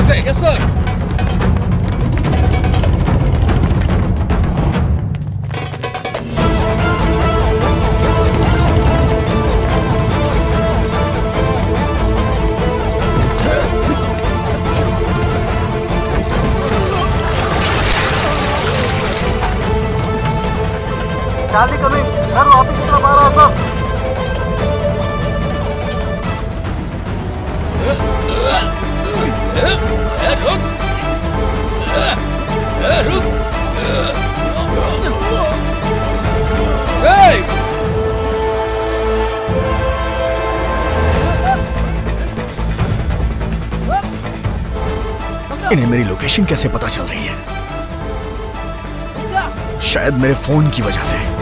यहाँ से। Yes sir. Charlie coming, sir office की तरफ आ रहा हूं सर। रुक। इन्हें मेरी लोकेशन कैसे पता चल रही है? शायद मेरे फोन की वजह से।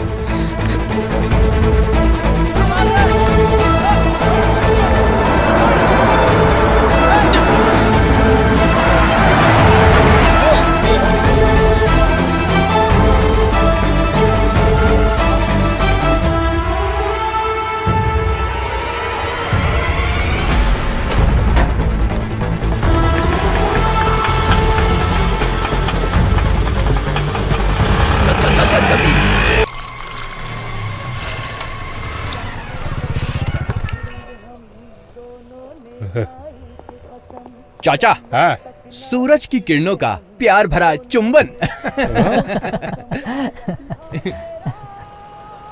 चाचा, हाँ? सूरज की किरणों का प्यार भरा चुंबन।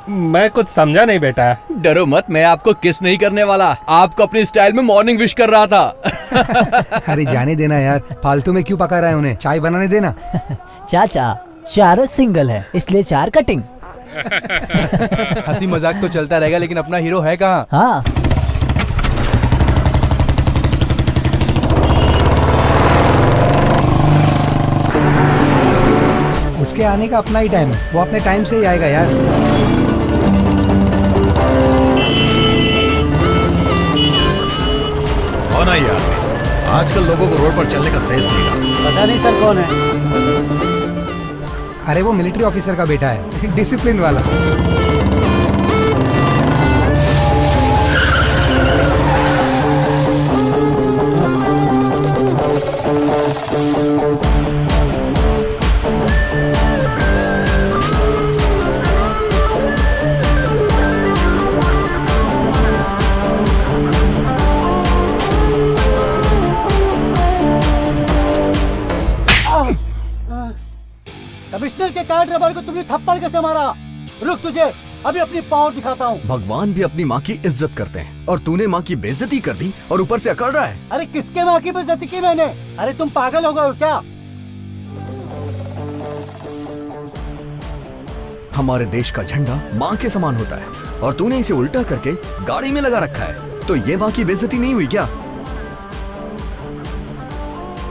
मैं कुछ समझा नहीं बेटा। डरो मत, मैं आपको किस नहीं करने वाला, आपको अपनी स्टाइल में मॉर्निंग विश कर रहा था। अरे जाने देना यार, फालतू में क्यों पका रहा है उन्हें, चाय बनाने देना। चाचा, चारों सिंगल है इसलिए 4 कटिंग। हंसी मजाक तो चलता रहेगा लेकिन अपना हीरो है कहाँ? हाँ, उसके आने का अपना ही टाइम है, वो अपने टाइम से ही आएगा यार। कौन है यार? आजकल लोगों को रोड पर चलने का सेंस नहीं रहा। पता नहीं सर कौन है। अरे वो मिलिट्री ऑफिसर का बेटा है, डिसिप्लिन वाला। कमिश्नर के कार ड्राइवर को तुमने थप्पड़ कैसे मारा? रुक, तुझे अभी अपनी पावर दिखाता हूँ। भगवान भी अपनी माँ की इज्जत करते हैं और तूने माँ की बेइज्जती कर दी और ऊपर से अकड़ रहा है। अरे किसके माँ की बेइज्जती की मैंने? अरे तुम पागल हो गए हो क्या? हमारे देश का झंडा माँ के समान होता है और तूने इसे उल्टा करके गाड़ी में लगा रखा है, तो ये माँ की बेइज्जती नहीं हुई क्या?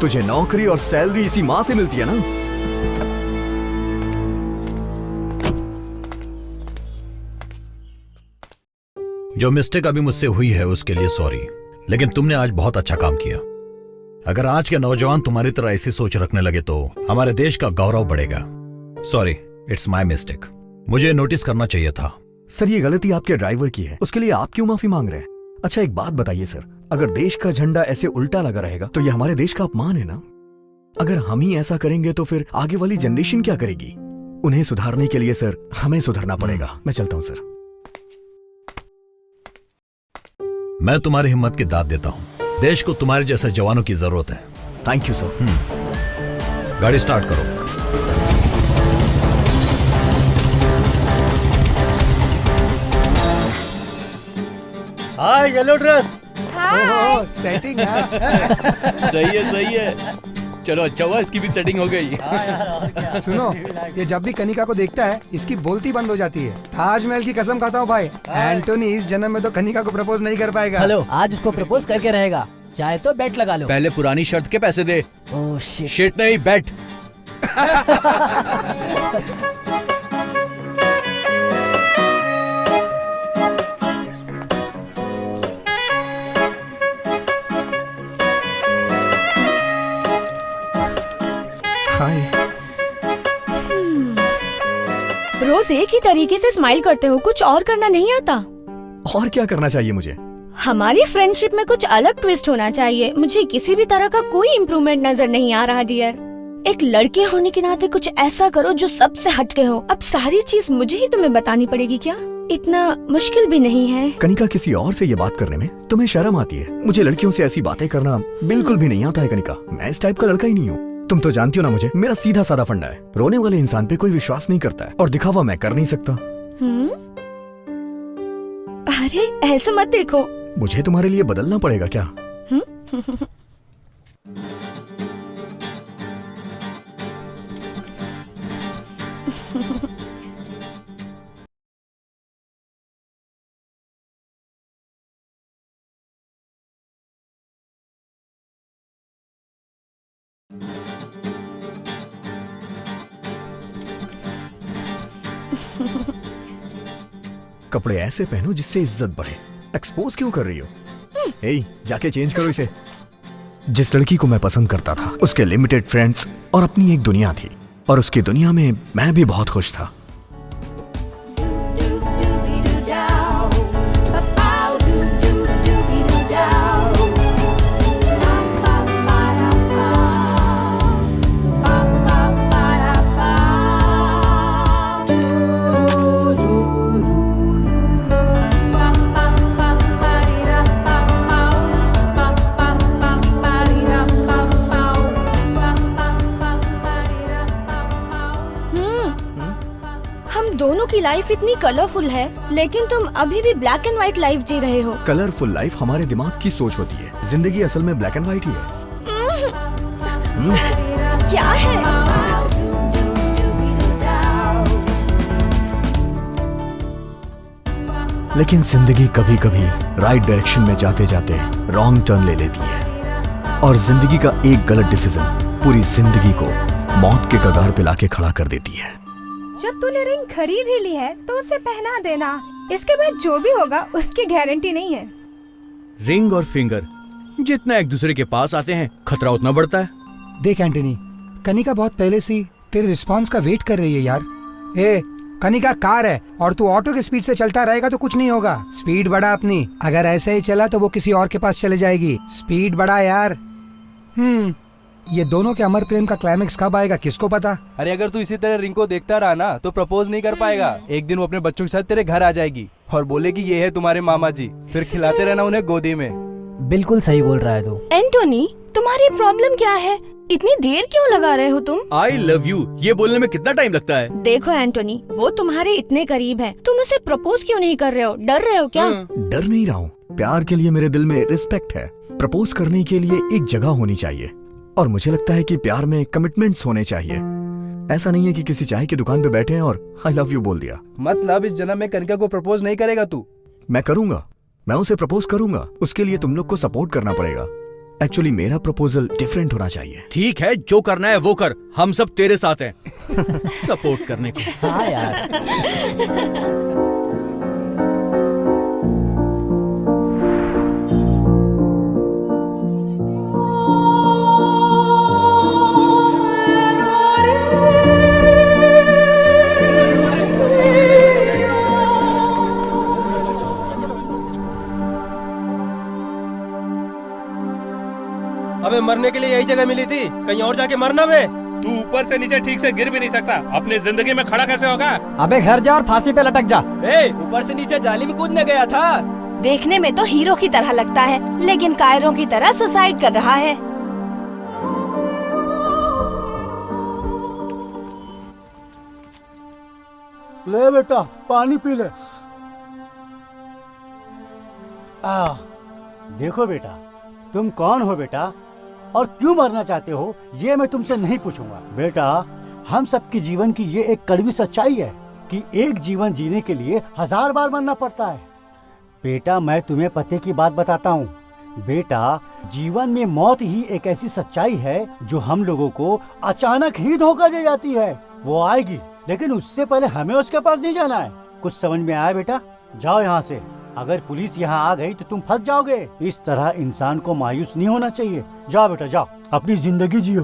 तुझे नौकरी और सैलरी इसी माँ से मिलती है ना? जो मिस्टेक अभी मुझसे हुई है उसके लिए सॉरी, लेकिन तुमने आज बहुत अच्छा काम किया। अगर आज के नौजवान तुम्हारी तरह ऐसी सोच रखने लगे तो हमारे देश का गौरव बढ़ेगा। Sorry, it's my mistake. मुझे नोटिस करना चाहिए था। सर, ये गलती आपके ड्राइवर की है, उसके लिए आप क्यों माफी मांग रहे हैं? अच्छा एक बात बताइए सर, अगर देश का झंडा ऐसे उल्टा लगा रहेगा तो ये हमारे देश का अपमान है ना? अगर हम ही ऐसा करेंगे तो फिर आगे वाली जनरेशन क्या करेगी? उन्हें सुधारने के लिए सर हमें सुधरना पड़ेगा। मैं चलता हूँ सर। मैं तुम्हारी हिम्मत की दाद देता हूँ। देश को तुम्हारे जैसे जवानों की जरूरत है। Thank you sir. गाड़ी स्टार्ट करो। हाय येलो ड्रेस। ओहो, सेटिंग है। सही है, सही है। चलो अच्छा हुआ इसकी भी सेटिंग हो गई। सुनो, ये जब भी कनिका को देखता है इसकी बोलती बंद हो जाती है। ताजमहल की कसम खाता हूँ भाई, एंटोनी इस जन्म में तो कनिका को प्रपोज नहीं कर पाएगा। हेलो, आज उसको प्रपोज करके रहेगा। चाहे तो बेट लगा लो। पहले पुरानी शर्ट के पैसे दे। Oh shit. शिट नहीं, बेट। रोज एक ही तरीके से स्माइल करते हो, कुछ और करना नहीं आता? और क्या करना चाहिए मुझे? हमारी फ्रेंडशिप में कुछ अलग ट्विस्ट होना चाहिए। मुझे किसी भी तरह का कोई इम्प्रूवमेंट नजर नहीं आ रहा डियर। एक लड़के होने के नाते कुछ ऐसा करो जो सबसे हटके हो। अब सारी चीज मुझे ही तुम्हें बतानी पड़ेगी क्या? इतना मुश्किल भी नहीं है। कनिका, किसी और से ये बात करने में तुम्हें शर्म आती है? मुझे लड़कियों से ऐसी बातें करना बिल्कुल भी नहीं आता है कनिका। मैं इस टाइप का लड़का ही नहीं हूँ। तुम तो जानती हो ना मुझे, मेरा सीधा साधा फंडा है। रोने वाले इंसान पे कोई विश्वास नहीं करता है और दिखावा मैं कर नहीं सकता। अरे ऐसे मत देखो। मुझे तुम्हारे लिए बदलना पड़ेगा क्या? कपड़े ऐसे पहनो जिससे इज्जत बढ़े। एक्सपोज क्यों कर रही हो? हे, जाके चेंज करो इसे। जिस लड़की को मैं पसंद करता था उसके लिमिटेड फ्रेंड्स और अपनी एक दुनिया थी, और उसकी दुनिया में मैं भी बहुत खुश था। दोनों की लाइफ इतनी कलरफुल है, लेकिन तुम अभी भी ब्लैक एंड व्हाइट लाइफ जी रहे हो। कलरफुल लाइफ हमारे दिमाग की सोच होती है, जिंदगी असल में ब्लैक एंड व्हाइट ही है। क्या है? लेकिन जिंदगी कभी कभी राइट डायरेक्शन में जाते जाते रॉन्ग टर्न ले लेती है, और जिंदगी का एक गलत डिसीजन पूरी जिंदगी को मौत के कगार पे लाके खड़ा कर देती है। जब तूने रिंग खरीद ही ली है तो उसे पहना देना। इसके बाद जो भी होगा उसकी गारंटी नहीं है। रिंग और फिंगर जितना एक दूसरे के पास आते हैं खतरा उतना बढ़ता है। देख एंटनी, कनिका बहुत पहले से तेरे रिस्पांस का वेट कर रही है यार। ए, कनिका कार है और तू ऑटो की स्पीड से चलता रहेगा तो कुछ नहीं होगा। स्पीड बढ़ा अपनी। अगर ऐसे ही चला तो वो किसी और के पास चले जाएगी। स्पीड बढ़ा यार। ये दोनों के अमर प्रेम का क्लाइमेक्स कब आएगा किसको पता। अरे अगर तू इसी तरह रिंग को देखता रहा ना तो प्रपोज नहीं कर पाएगा। एक दिन वो अपने बच्चों के साथ तेरे घर आ जाएगी और बोलेगी ये है तुम्हारे मामा जी, फिर खिलाते रहना उन्हें गोदी में। बिल्कुल सही बोल रहा है तू। एंटोनी, तुम्हारी प्रॉब्लम क्या है? इतनी देर क्यों लगा रहे हो तुम? आई लव यू ये बोलने में कितना टाइम लगता है? देखो एंटोनी, वो तुम्हारे इतने करीब है, तुम उसे प्रपोज क्यों नहीं कर रहे हो? डर रहे हो क्या? डर नहीं रहा हूँ। प्यार के लिए मेरे दिल में रिस्पेक्ट है। प्रपोज करने के लिए एक जगह होनी चाहिए, और मुझे लगता है कि प्यार में कमिटमेंट्स होने चाहिए। ऐसा नहीं है कि किसी चाय की दुकान पे बैठे हैं और आई लव यू बोल दिया। मतलब इस जन्म में कनिका को प्रपोज नहीं करेगा तू? मैं करूंगा, मैं उसे प्रपोज करूंगा। उसके लिए तुम लोग को सपोर्ट करना पड़ेगा। एक्चुअली मेरा प्रपोजल डिफरेंट होना चाहिए। ठीक है, जो करना है वो कर, हम सब तेरे साथ हैं सपोर्ट करने को। हाँ यार। अबे मरने के लिए यही जगह मिली थी, कहीं और जाके मरना बे। तू ऊपर से नीचे ठीक से गिर भी नहीं सकता, अपनी जिंदगी में खड़ा कैसे होगा? अबे घर जा और फांसी पे लटक जा। ऊपर से नीचे जाली में कूदने गया था। देखने में तो हीरो की तरह लगता है, लेकिन कायरों की तरह सुसाइड कर रहा है। ले बेटा पानी पी ले। देखो बेटा, तुम कौन हो बेटा और क्यों मरना चाहते हो ये मैं तुमसे नहीं पूछूंगा। बेटा, हम सबके जीवन की ये एक कड़वी सच्चाई है कि एक जीवन जीने के लिए 1000 बार मरना पड़ता है। बेटा, मैं तुम्हें पते की बात बताता हूँ। बेटा, जीवन में मौत ही एक ऐसी सच्चाई है जो हम लोगों को अचानक ही धोखा दे जाती है। वो आएगी, लेकिन उससे पहले हमें उसके पास नहीं जाना है। कुछ समझ में आया बेटा? जाओ यहाँ से। अगर पुलिस यहाँ आ गई तो तुम फंस जाओगे। इस तरह इंसान को मायूस नहीं होना चाहिए। जाओ बेटा जाओ, अपनी जिंदगी जियो।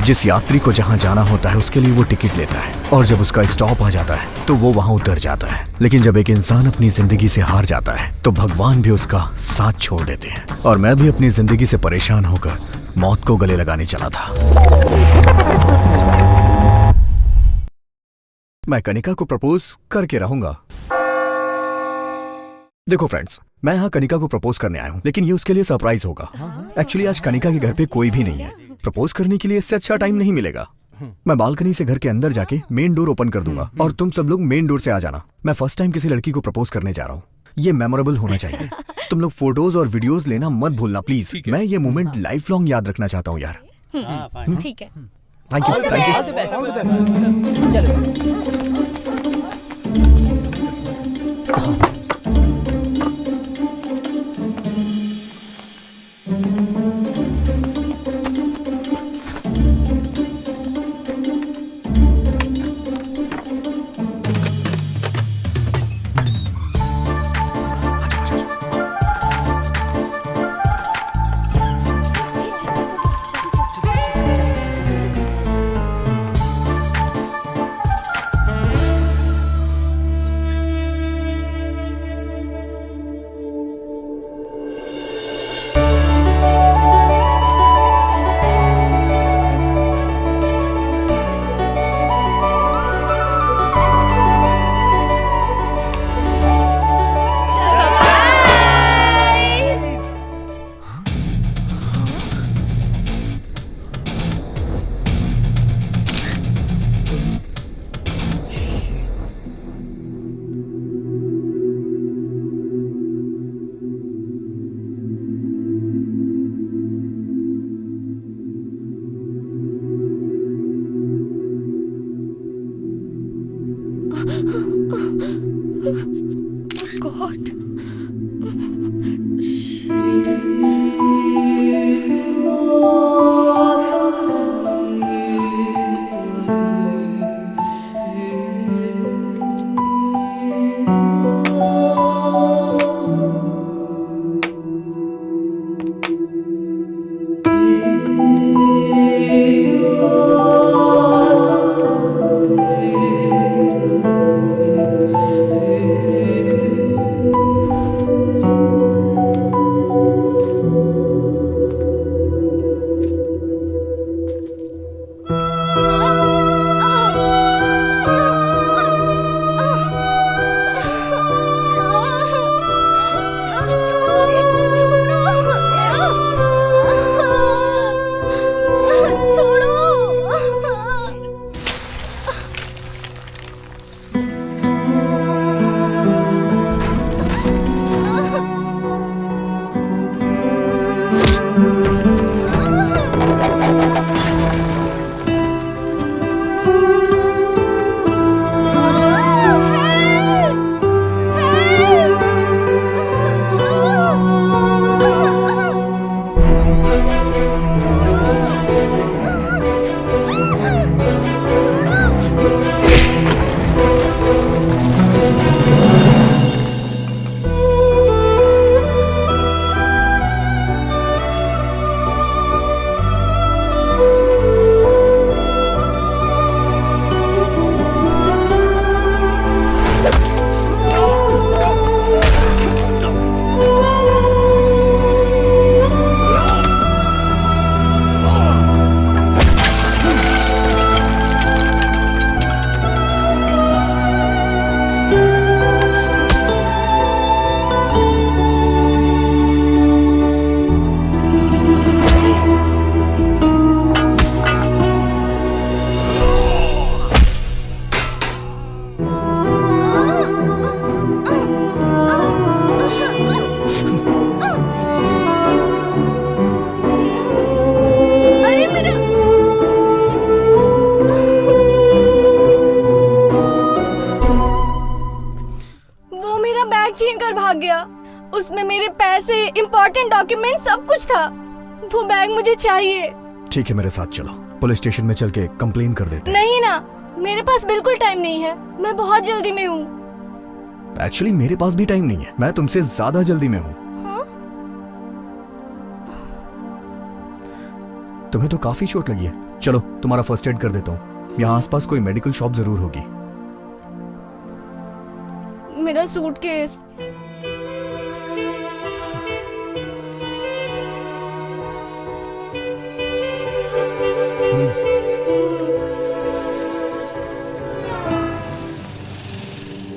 जिस यात्री को जहां जाना होता है उसके लिए वो टिकट लेता है, और जब उसका स्टॉप आ जाता है तो वो वहां उतर जाता है। लेकिन जब एक इंसान अपनी जिंदगी से हार जाता है तो भगवान भी उसका साथ छोड़ देते हैं। और मैं भी अपनी जिंदगी से परेशान होकर मौत को गले लगाने चला था। मैं कनिका को प्रपोज करके रहूंगा। देखो फ्रेंड्स, मैं यहाँ कनिका को प्रपोज करने आया हूँ, लेकिन ये उसके लिए सरप्राइज होगा। एक्चुअली आज कनिका के घर पे कोई भी नहीं है। प्रपोज करने के लिए इससे अच्छा टाइम नहीं मिलेगा। मैं बालकनी से घर के अंदर जाके मेन डोर ओपन कर दूंगा और तुम सब लोग मेन डोर से आ जाना। मैं फर्स्ट टाइम किसी लड़की को प्रपोज करने जा रहा हूँ। ये मेमोरेबल होना चाहिए। तुम लोग फोटोज और वीडियोस लेना मत भूलना प्लीज। मैं ये मोमेंट लाइफ लॉन्ग याद रखना चाहता हूँ यार। ठीक है। थैंक यू, उसमें मेरे पैसे, इम्पोर्टेंट डॉक्यूमेंट सब कुछ था। वो बैग मुझे चाहिए। ठीक है, मेरे साथ चलो, पुलिस स्टेशन में चल के कंप्लेन कर देते हैं। नहीं ना, मेरे पास बिल्कुल टाइम नहीं है, मैं बहुत जल्दी में हूँ। एक्चुअली मेरे पास भी टाइम नहीं है, मैं तुमसे ज्यादा जल्दी में हूँ। तुम्हें तो काफी चोट लगी है, चलो तुम्हारा फर्स्ट एड कर देता हूँ। यहाँ आसपास कोई मेडिकल शॉप जरूर होगी। मेरा सूटकेस।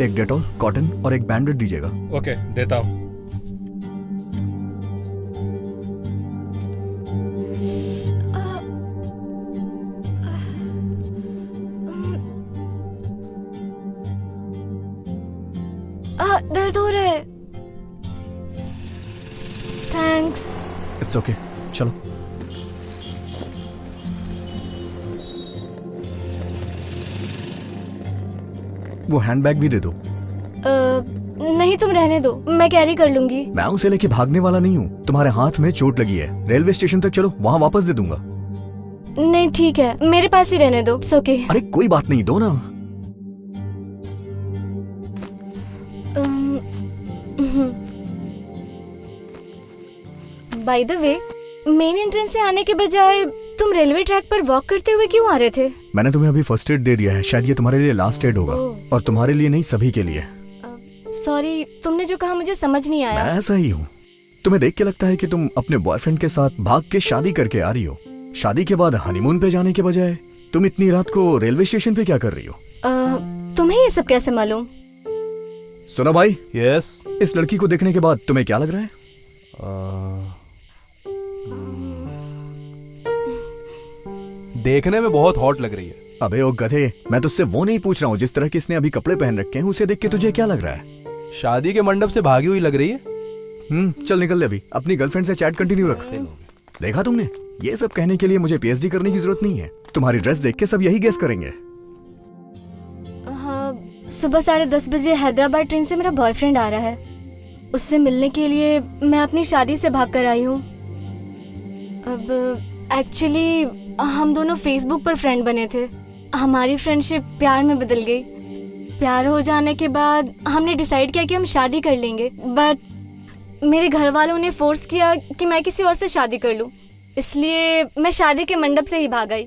एक डेटॉल, कॉटन और एक बैंडेड दीजिएगा। ओके, देता हूँ। दर्द हो रहा है। थैंक्स। इट्स ओके, चलो। वो हैंडबैग भी दे दो। नहीं, तुम रहने दो, मैं कैरी कर लूंगी। मैं उसे लेके भागने वाला नहीं हूँ। तुम्हारे हाथ में चोट लगी है। रेलवे स्टेशन तक चलो, वहाँ वापस दे दूंगा। नहीं ठीक है, मेरे पास ही रहने दो। ओके। अरे कोई बात नहीं, दो ना। By the way, main entrance से आने के बजाय तुम रेलवे ट्रैक पर वॉक करते हुए क्यों आ रहे थे? मैंने तुम्हें अभी फर्स्ट एड दे दिया है, शायद ये तुम्हारे लिए लास्ट एड होगा। और तुम्हारे लिए नहीं, सभी के लिए। सॉरी, तुमने जो कहा मुझे समझ नहीं आया। मैं ऐसा ही हूँ। तुम्हें देख के लगता है कि तुम अपने बॉयफ्रेंड के साथ भाग के शादी करके आ रही हो। शादी के बाद हनीमून पे जाने के बजाय तुम इतनी रात को रेलवे स्टेशन पे क्या कर रही हो? तुम्हें ये सब कैसे मालूम? सुनो भाई। यस। इस लड़की को देखने के बाद तुम्हें क्या लग रहा है? देखने में बहुत हॉट लग रही है। अबे ओ गधे, मैं तुझसे वो नहीं पूछ रहा हूँ जिस तरह की इसने अभी कपड़े पहन रखे हैं, उसे देख के तुझे क्या लग रहा है? शादी के मंडप से भागी हुई लग रही है। चल निकल ले अभी, अपनी गर्लफ्रेंड से चैट कंटिन्यू रख। देखा तुमने, ये सब कहने के लिए मुझे पीएचडी करने की जरूरत नहीं है। तुम्हारी ड्रेस देख के सब यही गेस करेंगे। सुबह 10:30 बजे हैदराबाद ट्रेन से मेरा बॉयफ्रेंड आ रहा है। उससे मिलने के लिए मैं अपनी शादी से भाग कर आई हूँ। अब एक्चुअली हम दोनों फेसबुक पर फ्रेंड बने थे। हमारी फ्रेंडशिप प्यार में बदल गई। प्यार हो जाने के बाद हमने डिसाइड किया कि हम शादी कर लेंगे, बट मेरे घर वालों ने फोर्स किया कि मैं किसी और से शादी कर लूं। इसलिए मैं शादी के मंडप से ही भाग आई।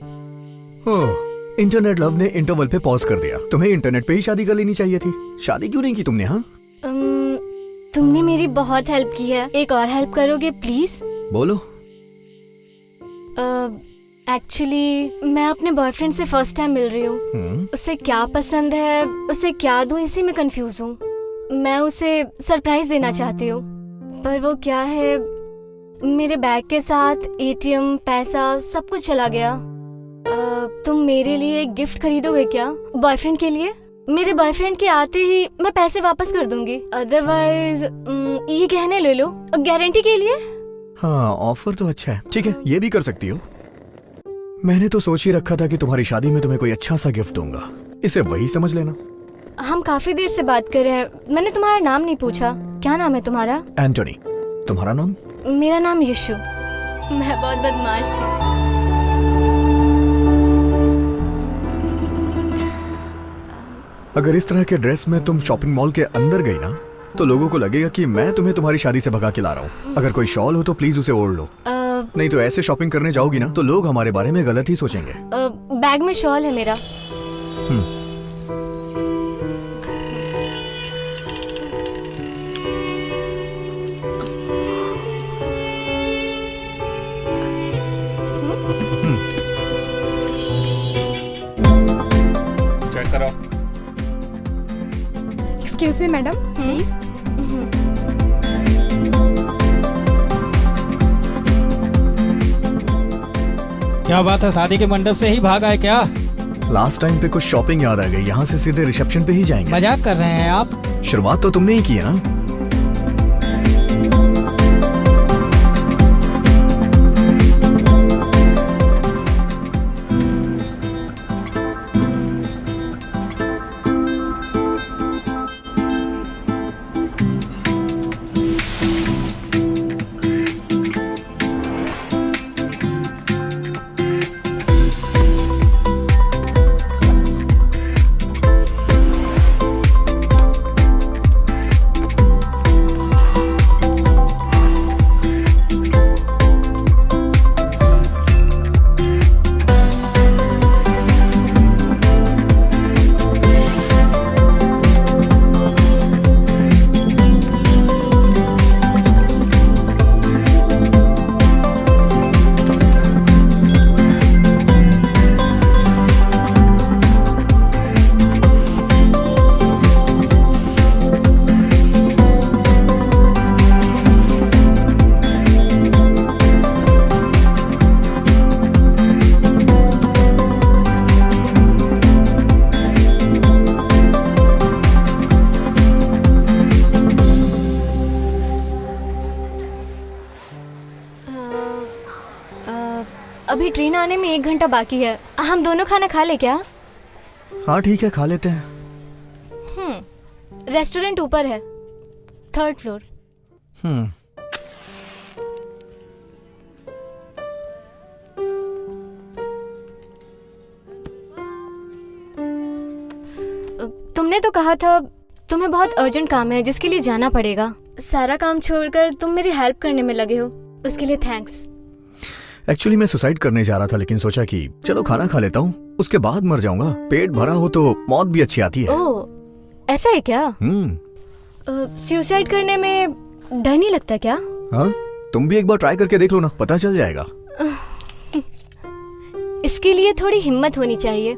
इंटरनेट लव ने इंटरवल पे पॉज कर दिया। तुम्हें इंटरनेट पे ही शादी कर लेनी चाहिए थी। शादी क्यों नहीं की तुमने? हाँ, तुमने मेरी बहुत हेल्प की है। एक और हेल्प करोगे प्लीज? बोलो। एक्चुअली मैं अपने बॉयफ्रेंड से फर्स्ट टाइम मिल रही हूँ। उसे क्या पसंद है, उसे क्या दूँ, इसी में कंफ्यूज हूँ। मैं उसे सरप्राइज देना चाहती हूँ, पर वो क्या है, मेरे बैग के साथ एटीएम, पैसा सब कुछ चला गया। तुम मेरे लिए एक गिफ्ट खरीदोगे क्या बॉयफ्रेंड के लिए? मेरे बॉयफ्रेंड के आते ही मैं पैसे वापस कर दूंगी। अदरवाइज ये गहने ले लो गारंटी के लिए। हाँ, ऑफर तो अच्छा है। ठीक है, ये भी कर सकती हो। मैंने तो सोच ही रखा था कि तुम्हारी शादी में तुम्हें कोई अच्छा सा गिफ्ट दूंगा। इसे वही समझ लेना। हम काफी देर से बात कर रहे हैं। मैंने तुम्हारा नाम नहीं पूछा। क्या नाम है तुम्हारा? एंटोनी। तुम्हारा नाम? मेरा नाम यशु। मैं बहुत बदमाश थी। अगर इस तरह के ड्रेस में तुम शॉपिंग मॉल के अंदर गई ना, तो लोगों को लगेगा कि मैं तुम्हें तुम्हारी शादी से भगा के ला रहा हूँ। अगर कोई शॉल हो तो प्लीज उसे ओढ़ लो। नहीं तो ऐसे शॉपिंग करने जाओगी ना तो लोग हमारे बारे में गलत ही सोचेंगे। बैग में शॉल है मेरा। चेक करो। Excuse me madam, please. क्या बात है, शादी के मंडप से ही भाग आए क्या? लास्ट टाइम पे कुछ शॉपिंग याद आ गई। यहाँ से सीधे रिसेप्शन पे ही जाएंगे। मजाक कर रहे हैं आप? शुरुआत तो तुमने ही की है ना। आने में 1 घंटा बाकी है। हम दोनों खाना खा ले क्या? हाँ ठीक है, खा लेते हैं। रेस्टोरेंट ऊपर है, 3rd फ्लोर। तुमने तो कहा था तुम्हें बहुत अर्जेंट काम है जिसके लिए जाना पड़ेगा। सारा काम छोड़कर तुम मेरी हेल्प करने में लगे हो, उसके लिए थैंक्स। एक्चुअली मैं सुसाइड करने जा रहा था, लेकिन सोचा कि चलो खाना खा लेता हूँ, उसके बाद मर जाऊंगा। पेट भरा हो तो मौत भी अच्छी आती है। ओह, ऐसा है क्या? सुसाइड करने में डर नहीं लगता क्या? हाँ, तुम भी एक बार ट्राई करके देख लो ना, पता चल जाएगा। इसके लिए थोड़ी हिम्मत होनी चाहिए,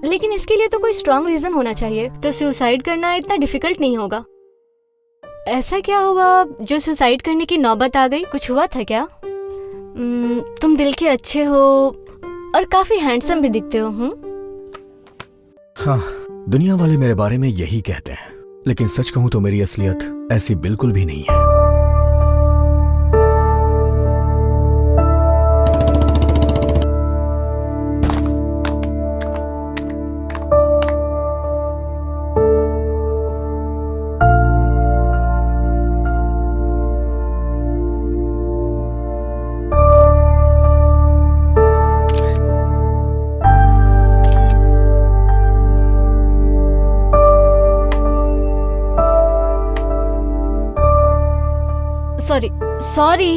लेकिन इसके लिए तो कोई स्ट्रॉन्ग रीजन होना चाहिए। तो सुसाइड करना इतना डिफिकल्ट नहीं होगा। ऐसा क्या हुआ जो सुसाइड करने की नौबत आ गई? कुछ हुआ था क्या? तुम दिल के अच्छे हो और काफी हैंडसम भी दिखते हो। हाँ, दुनिया वाले मेरे बारे में यही कहते हैं, लेकिन सच कहूं तो मेरी असलियत ऐसी बिल्कुल भी नहीं है। सॉरी।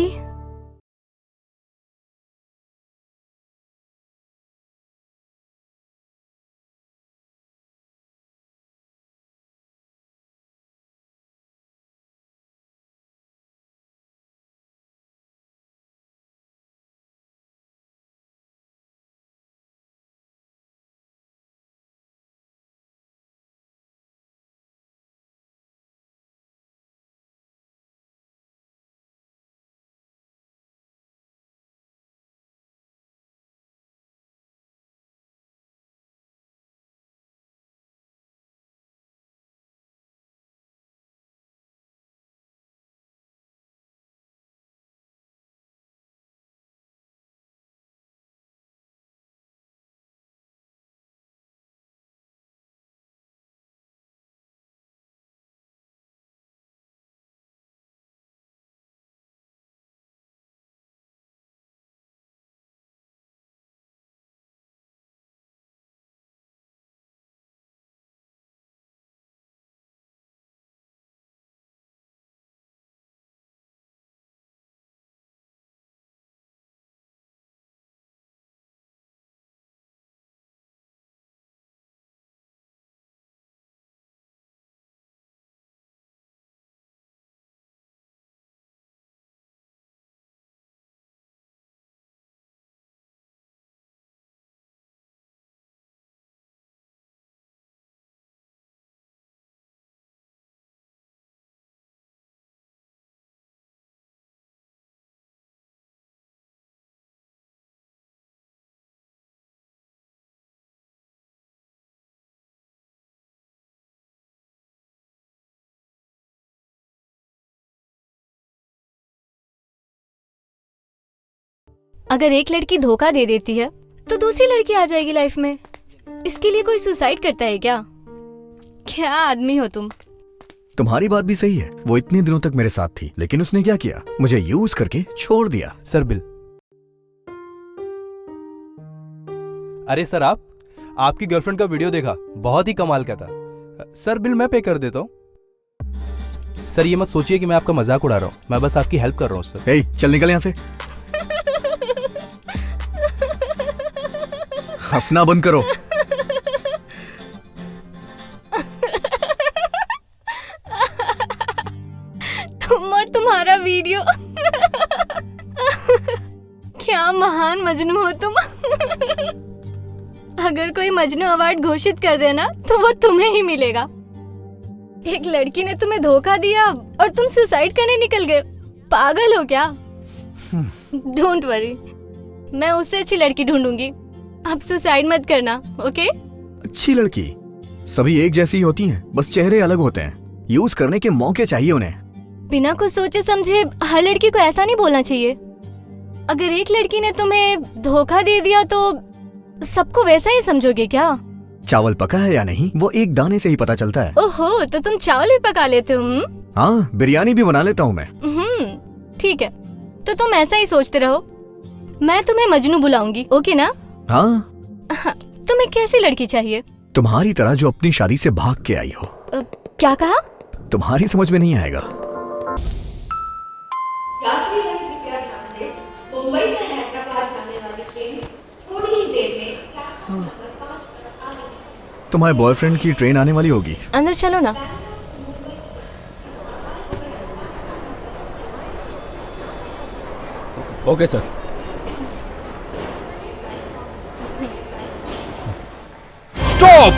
अगर एक लड़की धोखा दे देती है तो दूसरी लड़की आ जाएगी लाइफ में। इसके लिए कोई सुसाइड करता है क्या? क्या आदमी हो तुम। तुम्हारी बात भी सही है। वो इतने दिनों तक मेरे साथ थी, लेकिन उसने क्या किया? मुझे यूज करके छोड़ दिया। Sir bill. अरे सर, आपकी गर्लफ्रेंड का वीडियो देखा, बहुत ही कमाल का था। सर बिल मैं पे कर देता हूँ। सर ये मत सोचिए कि मैं आपका मजाक उड़ा रहा हूँ, मैं बस आपकी हेल्प कर रहा हूँ सर। हे, चल निकल यहाँ से। हंसना बंद करो। तुम और तुम्हारा वीडियो। क्या महान मजनू हो तुम। अगर कोई मजनू अवार्ड घोषित कर देना तो वो तुम्हें ही मिलेगा। एक लड़की ने तुम्हें धोखा दिया और तुम सुसाइड करने निकल गए। पागल हो क्या? डोंट वरी, मैं उससे अच्छी लड़की ढूंढूंगी। अब सुसाइड मत करना, ओके? अच्छी लड़की सभी एक जैसी ही होती हैं, बस चेहरे अलग होते हैं। यूज करने के मौके चाहिए उन्हें। बिना कुछ सोचे समझे हर लड़की को ऐसा नहीं बोलना चाहिए। अगर एक लड़की ने तुम्हें धोखा दे दिया तो सबको वैसा ही समझोगे क्या? चावल पका है या नहीं वो एक दाने से ही पता चलता है। ओहो, तो तुम चावल भी पका लेते हो? हाँ, बिरयानी भी बना लेता हूँ मैं। ठीक है, तो तुम ऐसा ही सोचते रहो। मैं तुम्हें मजनू बुलाऊंगी, ओके ना? हाँ। तुम्हें कैसी लड़की चाहिए? तुम्हारी तरह जो अपनी शादी से भाग के आई हो। क्या कहा? तुम्हारी समझ में नहीं आएगा। यात्रीगण कृपया ध्यान दें, मुंबई से हैदराबाद जाने वाली ट्रेन थोड़ी ही देर में प्लेटफॉर्म नंबर 5 पर आ रही है। तुम्हारे बॉयफ्रेंड की ट्रेन आने वाली होगी। अंदर चलो ना। Okay sir. स्टॉप!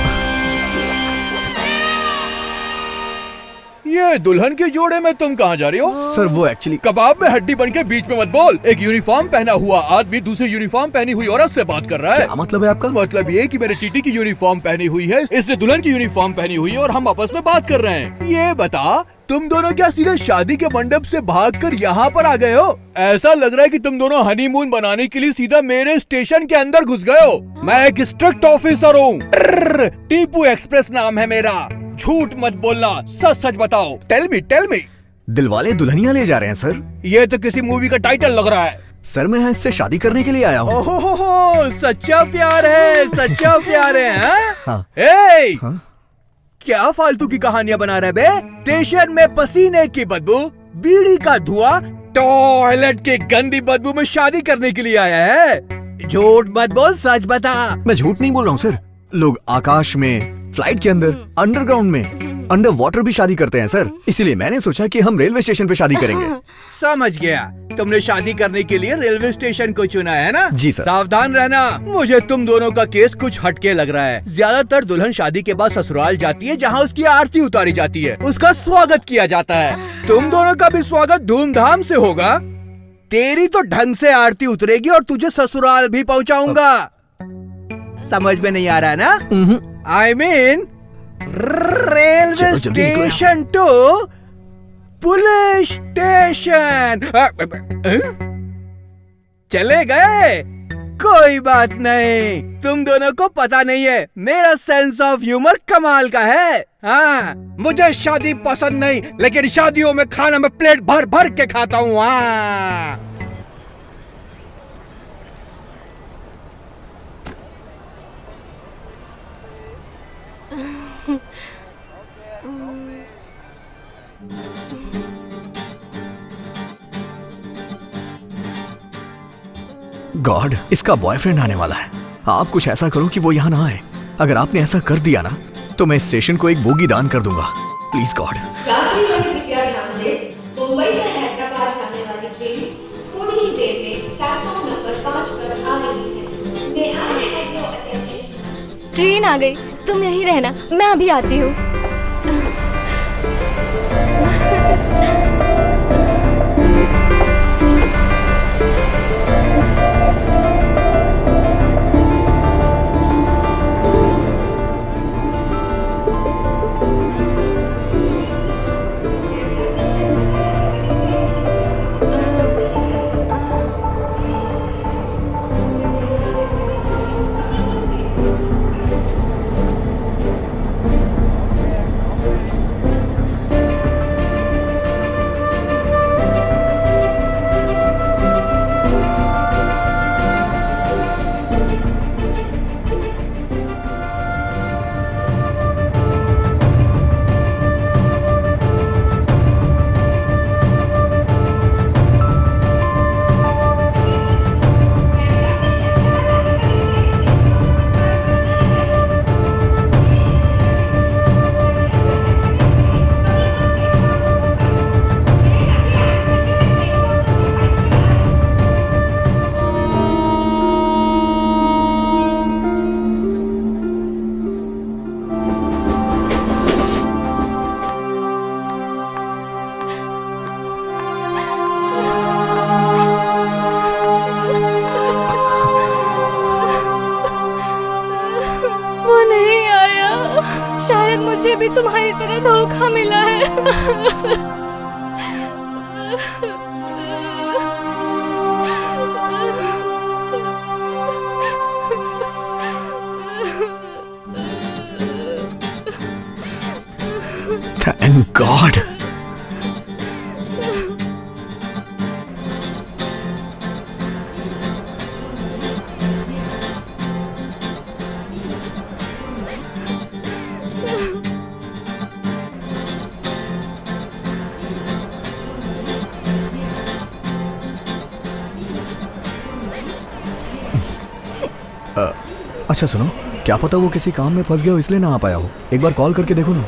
ये दुल्हन के जोड़े में तुम कहाँ जा रही हो? सर वो एक्चुअली कबाब में हड्डी बनके बीच में मत बोल। एक यूनिफॉर्म पहना हुआ आदमी दूसरी यूनिफॉर्म पहनी हुई औरत से बात कर रहा है। क्या मतलब है आपका? मतलब ये कि मेरे टीटी की यूनिफॉर्म पहनी हुई है, इसने दुल्हन की यूनिफॉर्म पहनी हुई है और हम आपस में बात कर रहे हैं। ये बता, तुम दोनों क्या सीधे शादी के मंडप से भागकर यहाँ पर आ गए हो? ऐसा लग रहा है कि तुम दोनों हनीमून बनाने के लिए सीधा मेरे स्टेशन के अंदर घुस गए हो। मैं एक स्ट्रिक्ट ऑफिसर हूँ, टीपू एक्सप्रेस नाम है मेरा। झूठ मत बोलना, सच सच बताओ। Tell me. दिलवाले दुल्हनिया ले जा रहे हैं सर। ये तो किसी मूवी का टाइटल लग रहा है। सर मैं इससे शादी करने के लिए आया हूँ। ओहो, सच्चा प्यार है, सच्चा प्यार है। हाँ। हाँ? क्या फालतू की कहानियां बना रहे बे? स्टेशन में पसीने की बदबू, बीड़ी का धुआं, टॉयलेट की गंदी बदबू में शादी करने के लिए आया है? झूठ मत बोल, सच बता। मैं झूठ नहीं बोल रहा हूँ सर। लोग आकाश में, फ्लाइट के अंदर, अंडरग्राउंड में, अंडर वाटर भी शादी करते हैं सर। इसीलिए मैंने सोचा कि हम रेलवे स्टेशन पे शादी करेंगे। समझ गया, तुमने शादी करने के लिए रेलवे स्टेशन को चुना है ना? जी सर। सावधान रहना, मुझे तुम दोनों का केस कुछ हटके लग रहा है। ज्यादातर दुल्हन शादी के बाद ससुराल जाती है जहाँ उसकी आरती उतारी जाती है, उसका स्वागत किया जाता है। तुम दोनों का भी स्वागत धूमधाम से होगा। तेरी तो ढंग से आरती उतरेगी और तुझे ससुराल भी पहुँचाऊंगा। समझ में नहीं आ रहा है ना? I mean, railway station to police station. चले गए? कोई बात नहीं, तुम दोनों को पता नहीं है, मेरा सेंस ऑफ ह्यूमर कमाल का है। हाँ, मुझे शादी पसंद नहीं, लेकिन शादियों में खाना में प्लेट भर भर के खाता हूँ। हाँ। गॉड, इसका बॉयफ्रेंड आने वाला है। आप कुछ ऐसा करो कि वो यहाँ ना आए। अगर आपने ऐसा कर दिया ना तो मैं स्टेशन को एक बोगी दान कर दूंगा। Please God. यात्रीगण कृपया ध्यान दें, मुंबई से हैदराबाद जाने वाली ट्रेन थोड़ी ही देर में प्लेटफॉर्म नंबर 5 पर आ रही है। May I have your attention? Train आ गई, तुम यहीं रहना, मैं अभी आती हूँ। शायद मुझे भी तुम्हारी तरह धोखा मिला है। Thank God. अच्छा सुनो, क्या पता वो किसी काम में फंस गया हो इसलिए ना आ पाया हो। एक बार कॉल करके देखो ना।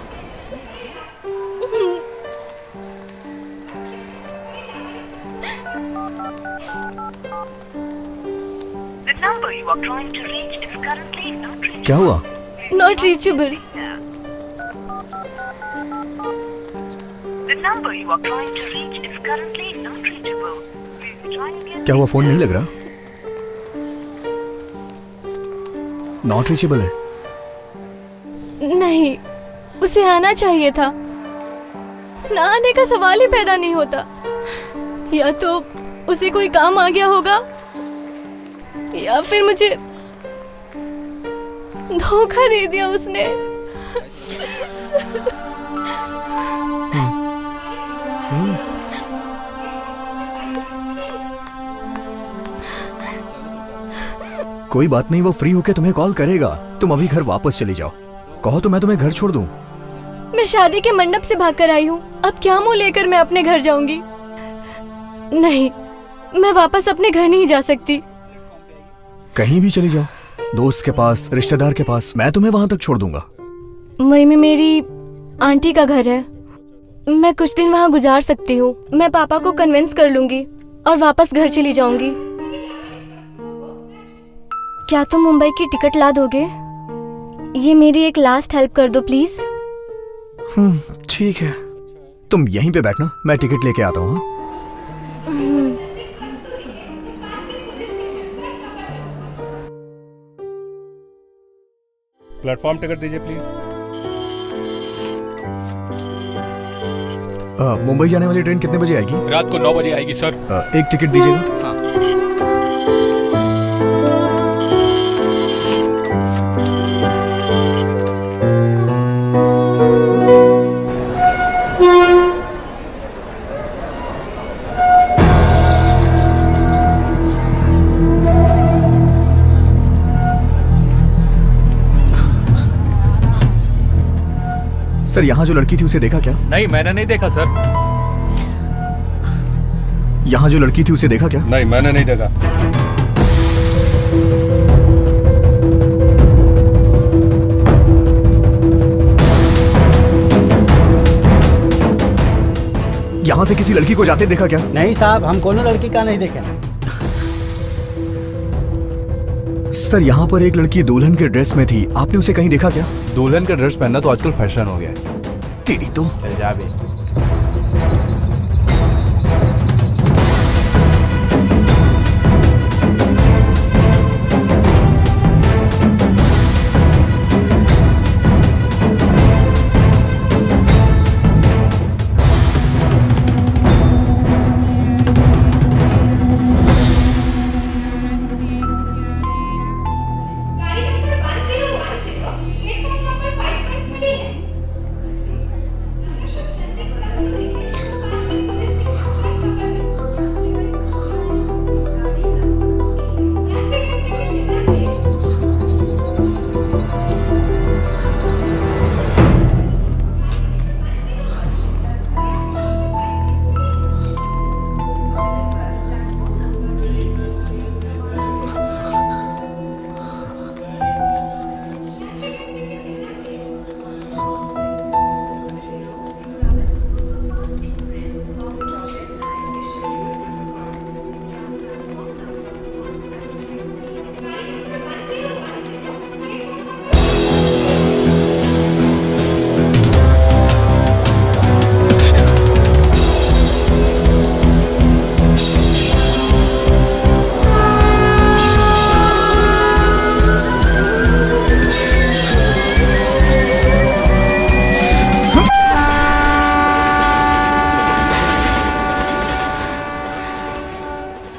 क्या हुआ? Not reachable. क्या हुआ, फोन नहीं लग रहा? नॉट रीचेबल है? नहीं, उसे आना चाहिए था। ना आने का सवाल ही पैदा नहीं होता। या तो उसे कोई काम आ गया होगा या फिर मुझे धोखा दे दिया उसने। कोई बात नहीं, वो फ्री होके तुम्हें कॉल करेगा। तुम अभी घर वापस चली जाओ। कहो तो मैं तुम्हें घर छोड़ दूं। मैं शादी के मंडप से भागकर आई हूँ। अब क्या मुंह लेकर मैं अपने घर जाऊंगी? नहीं, मैं वापस अपने घर नहीं जा सकती। कहीं भी चली जाओ, दोस्त के पास, रिश्तेदार के पास, मैं तुम्हें वहां तक छोड़ दूंगा। मई में मेरी आंटी का घर है, मैं कुछ दिन वहाँ गुजार सकती हूँ। मैं पापा को कन्विंस कर लूंगी और वापस घर चली जाऊंगी। क्या तुम मुंबई की टिकट ला दोगे? ये मेरी एक लास्ट हेल्प कर दो प्लीज। ठीक है, तुम यहीं पे बैठना, मैं टिकट लेके आता हूँ। प्लेटफॉर्म टिकट दीजिए प्लीज। मुंबई जाने वाली ट्रेन कितने बजे आएगी? रात को 9 बजे आएगी सर। एक टिकट दीजिएगा। हाँ। सर, यहाँ जो लड़की थी उसे देखा क्या? नहीं, मैंने नहीं देखा सर। यहाँ जो लड़की थी उसे देखा क्या? नहीं, मैंने नहीं देखा। यहाँ से किसी लड़की को जाते देखा क्या? नहीं साहब, हम कोनो लड़की का नहीं देखे। सर, यहाँ पर एक लड़की दुल्हन के ड्रेस में थी, आपने उसे कहीं देखा क्या? दुल्हन का ड्रेस पहनना तो आजकल फैशन हो गया है। तेरी तो चल जा बे।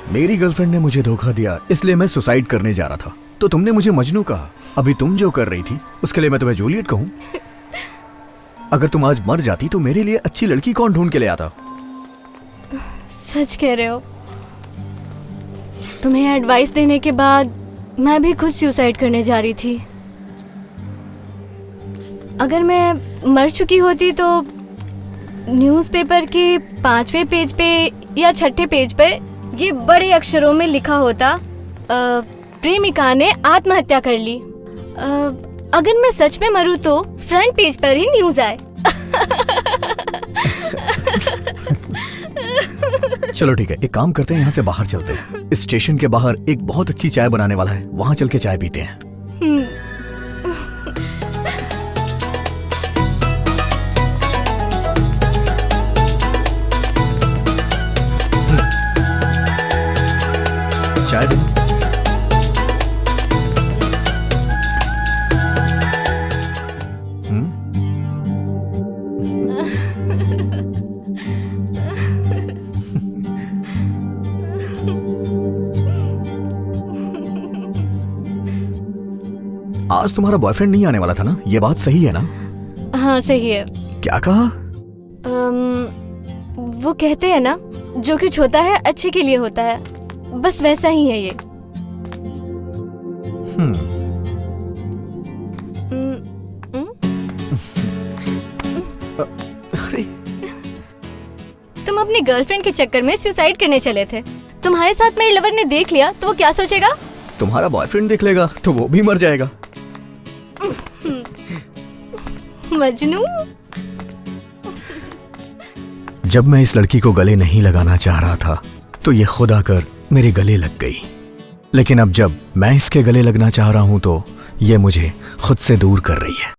मेरी गर्लफ्रेंड ने मुझे धोखा दिया, इसलिए मैं सुसाइड करने जा रहा था, तो तुमने मुझे मजनू कहा। अभी तुम जो कर रही थी उसके लिए मैं तुम्हें जूलियट कहूँ? अगर तुम आज मर जाती तो मेरे लिए अच्छी लड़की कौन ढूंढ के ले आता? सच कह रहे हो। तुम्हें एडवाइस देने के बाद मैं भी खुद सुसाइड करने जा रही थी। अगर मैं मर चुकी होती तो न्यूज़पेपर के 5वें पेज पे या 6ठे पेज पे ये बड़े अक्षरों में लिखा होता, प्रेमिका ने आत्महत्या कर ली। अगर मैं सच में मरूं तो फ्रंट पेज पर ही न्यूज़ आए। चलो ठीक है, एक काम करते हैं, यहाँ से बाहर चलते हैं। इस स्टेशन के बाहर एक बहुत अच्छी चाय बनाने वाला है, वहाँ चल के चाय पीते हैं। चाय दे। आज तुम्हारा बॉयफ्रेंड नहीं आने वाला था ना, ये बात सही है ना? हाँ सही है। क्या कहा? वो कहते हैं ना, जो कुछ होता है अच्छे के लिए होता है, बस वैसा ही है ये। तुम अपनी गर्लफ्रेंड के चक्कर में सुसाइड करने चले थे। तुम्हारे साथ मेरे लवर ने देख लिया तो वो क्या सोचेगा? तुम्हारा बॉयफ्रेंड देख लेगा तो वो भी मर जाएगा। मजनू। जब मैं इस लड़की को गले नहीं लगाना चाह रहा था तो ये खुद आकर मेरे गले लग गई, लेकिन अब जब मैं इसके गले लगना चाह रहा हूं तो ये मुझे खुद से दूर कर रही है।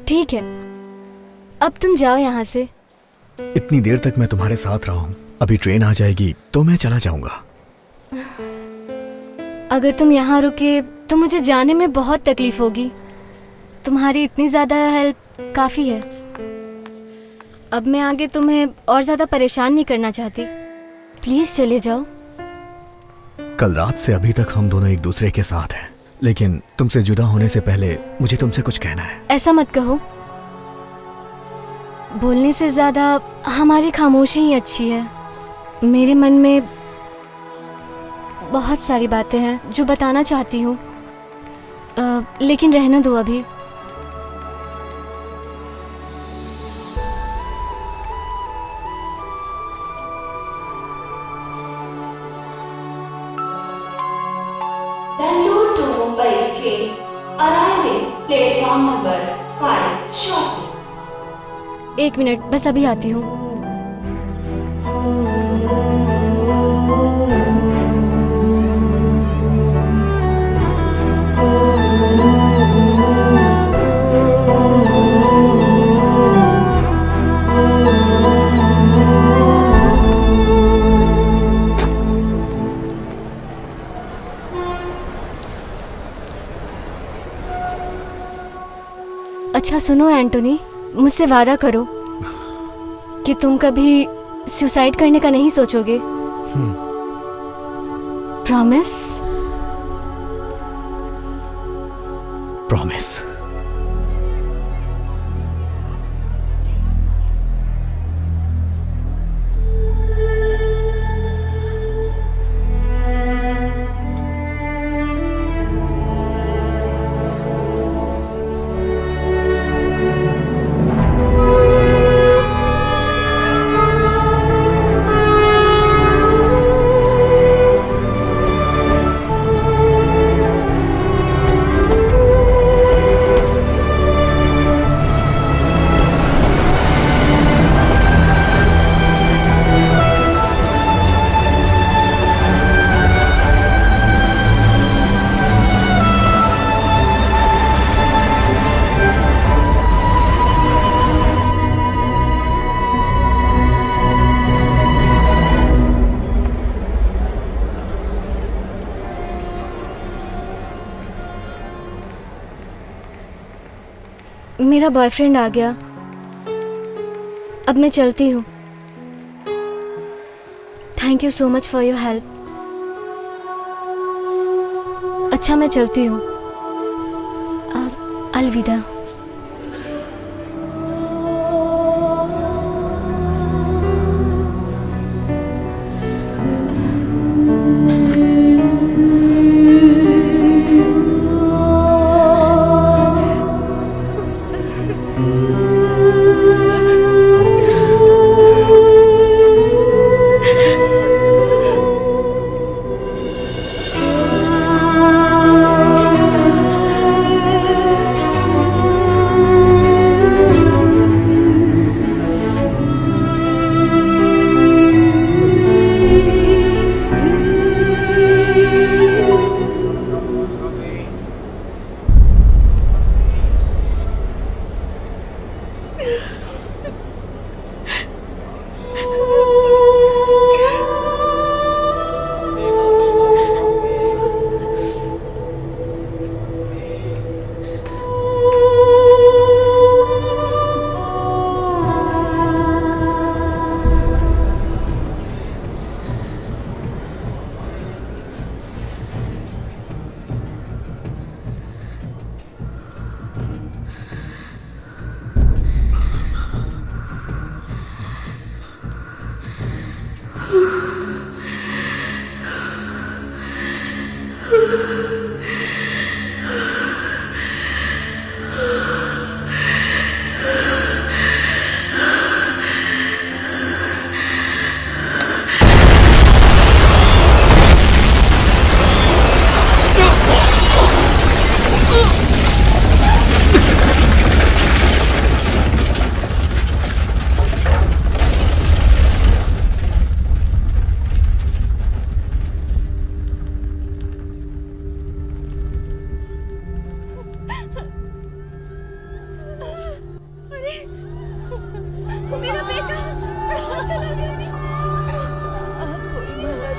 ठीक है, अब तुम जाओ यहाँ से। इतनी देर तक मैं तुम्हारे साथ रहा हूँ, अभी ट्रेन आ जाएगी तो मैं चला जाऊंगा। अगर तुम यहाँ रुके तो मुझे जाने में बहुत तकलीफ होगी। तुम्हारी इतनी ज्यादा हेल्प काफी है। अब मैं आगे तुम्हें और ज्यादा परेशान नहीं करना चाहती। प्लीज चले जाओ। कल रात से अभी तक हम दोनों एक दूसरे के साथ हैं, लेकिन तुमसे जुदा होने से पहले मुझे तुमसे कुछ कहना है। ऐसा मत कहो। बोलने से ज्यादा हमारी खामोशी ही अच्छी है। मेरे मन में बहुत सारी बातें हैं जो बताना चाहती हूँ, लेकिन रहने दो अभी। Bangalore to Mumbai train arriving platform number 5 shortly. 1 minute, बस अभी आती हूँ। अच्छा सुनो एंटोनी, मुझसे वादा करो कि तुम कभी सुसाइड करने का नहीं सोचोगे। प्रॉमिस? प्रॉमिस। मेरा बॉयफ्रेंड आ गया। अब मैं चलती हूँ। Thank you so much for your help. अच्छा, मैं चलती हूँ। अलविदा। मेरा बेटा कहाँ चला गया? कोई मदद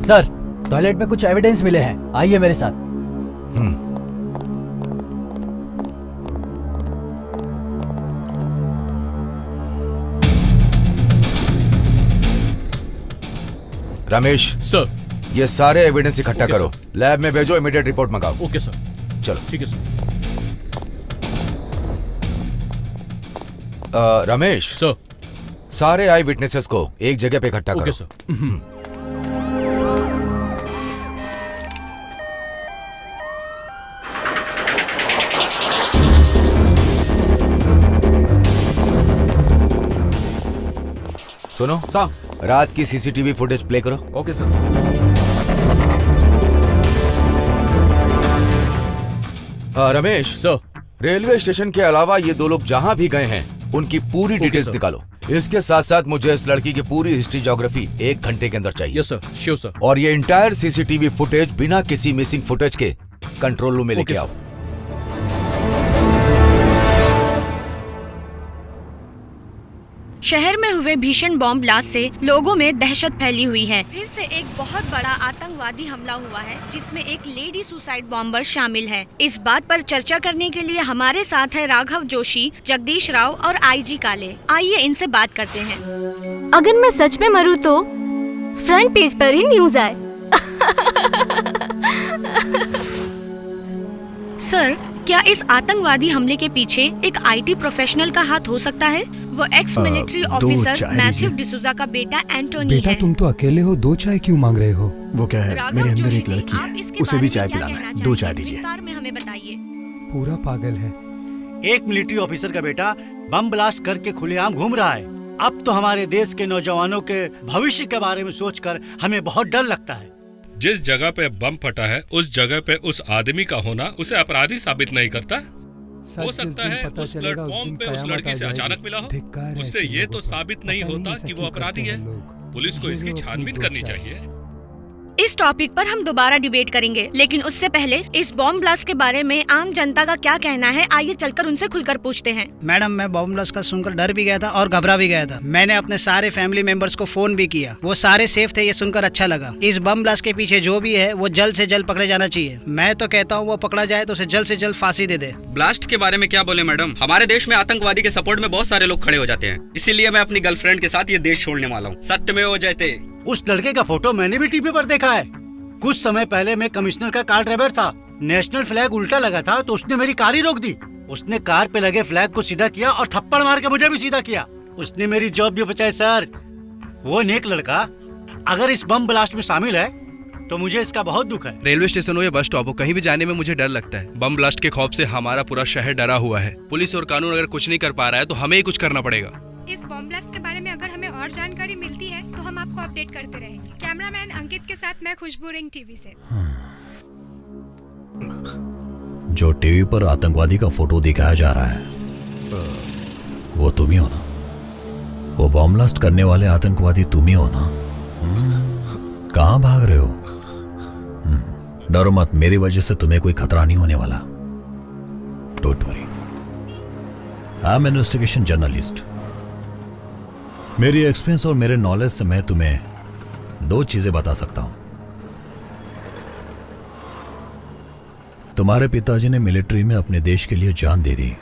सर, टॉयलेट में कुछ एविडेंस मिले हैं, आइए मेरे साथ। रमेश सर, ये सारे एविडेंस इकट्ठा करो, लैब में भेजो, इमीडिएट रिपोर्ट मंगाओ। Okay sir. चलो ठीक है सर। रमेश सर, सारे आई विटनेसेस को एक जगह पे इकट्ठा करो। Okay sir. सुनो सर, रात की सीसीटीवी फुटेज प्ले करो। Okay sir. Ramesh sir, railway station के अलावा ये दो लोग जहाँ भी गए हैं उनकी पूरी डिटेल्स निकालो। इसके साथ साथ मुझे इस लड़की की पूरी हिस्ट्री ज्योग्राफी 1 घंटे के अंदर चाहिए। Yes sir, sure sir. और ये इंटायर सीसीटीवी फुटेज बिना किसी मिसिंग फुटेज के कंट्रोल रूम में लेके आओ। शहर में हुए भीषण बॉम्ब ब्लास्ट से लोगों में दहशत फैली हुई है। फिर से एक बहुत बड़ा आतंकवादी हमला हुआ है जिसमें एक लेडी सुसाइड बॉम्बर शामिल है। इस बात पर चर्चा करने के लिए हमारे साथ है राघव जोशी, जगदीश राव और आईजी काले। आइए इनसे बात करते हैं। अगर मैं सच में मरूं तो फ्रंट पेज पर ही न्यूज आए। सर, क्या इस आतंकवादी हमले के पीछे एक आईटी प्रोफेशनल का हाथ हो सकता है? वो x military officer Matthew D'Souza का बेटा एंटोनी बेटा, है। तुम तो अकेले हो, 2 चाय क्यों मांग रहे हो? वो क्या है, राघव मेरे अंदर जोशी एक जी, लड़की आप है, इसके उसे भी बारे चाय में क्या पिलाना कहना है। 2 चाय चाहेंगे? दीजिए। विस्तार में हमें बताइए। पूरा पागल है। एक मिलिट्री ऑफिसर का बेटा बम ब्लास्ट करके खुलेआम घूम रहा है। अब तो हमारे देश के नौजवानों के भविष्य के बारे में सोचकर हमें बहुत डर लगता है। जिस जगह पे बम फटा है उस जगह पे उस आदमी का होना उसे अपराधी साबित नहीं करता। हो सकता है उस प्लेटफॉर्म पे उस लड़की से अचानक मिला हो, उससे ये तो साबित नहीं होता कि वो अपराधी है। पुलिस को इसकी छानबीन करनी चाहिए। इस टॉपिक पर हम दोबारा डिबेट करेंगे, लेकिन उससे पहले इस बॉम्ब ब्लास्ट के बारे में आम जनता का क्या कहना है, आइए चलकर उनसे खुलकर पूछते हैं। मैडम, मैं बॉम्ब ब्लास्ट का सुनकर डर भी गया था और घबरा भी गया था। मैंने अपने सारे फैमिली मेंबर्स को फोन भी किया, वो सारे सेफ थे। ये सुनकर अच्छा लगा। इस बम ब्लास्ट के पीछे जो भी है वो जल्द से जल्द पकड़े जाना चाहिए। मैं तो कहता हूँ वो पकड़ा जाए तो उसे जल्द से जल्द फांसी दे दे। ब्लास्ट के बारे में क्या बोले मैडम, हमारे देश में आतंकवादी के सपोर्ट में बहुत सारे लोग खड़े हो जाते हैं। इसीलिए मैं अपनी गर्लफ्रेंड के साथ ये देश छोड़ने वाला हूँ। सत्यमेव जयते। उस लड़के का फोटो मैंने भी टीवी पर देखा है। कुछ समय पहले मैं कमिश्नर का कार ड्राइवर था। नेशनल फ्लैग उल्टा लगा था तो उसने मेरी कार ही रोक दी। उसने कार पे लगे फ्लैग को सीधा किया और थप्पड़ मार के मुझे भी सीधा किया। उसने मेरी जॉब भी बचाई सर। वो नेक लड़का अगर इस बम ब्लास्ट में शामिल है तो मुझे इसका बहुत दुख है। रेलवे स्टेशन हो या बस स्टॉप हो, कहीं भी जाने में मुझे डर लगता है। बम ब्लास्ट के खौफ से हमारा पूरा शहर डरा हुआ है। पुलिस और कानून अगर कुछ नहीं कर पा रहा है तो हमें ही कुछ करना पड़ेगा। इस बॉम्ब ब्लास्ट के बारे में अगर हमें और जानकारी मिलती है तो हम आपको अपडेट करते रहेंगे। कैमरामैन अंकित के साथ मैं खुशबू रिंग टीवी से। जो टीवी पर आतंकवादी का फोटो दिखाया जा रहा है वो तुम ही हो ना? वो बॉम्ब ब्लास्ट करने वाले आतंकवादी तुम ही हो ना? कहां भाग रहे हो? डरो मत, मेरी वजह से तुम्हें कोई खतरा नहीं होने वाला। Don't worry, I am investigation journalist. मेरी एक्सपीरियंस और मेरे नॉलेज से मैं तुम्हें 2 चीजें बता सकता हूं। तुम्हारे पिताजी ने मिलिट्री में अपने देश के लिए जान दे दी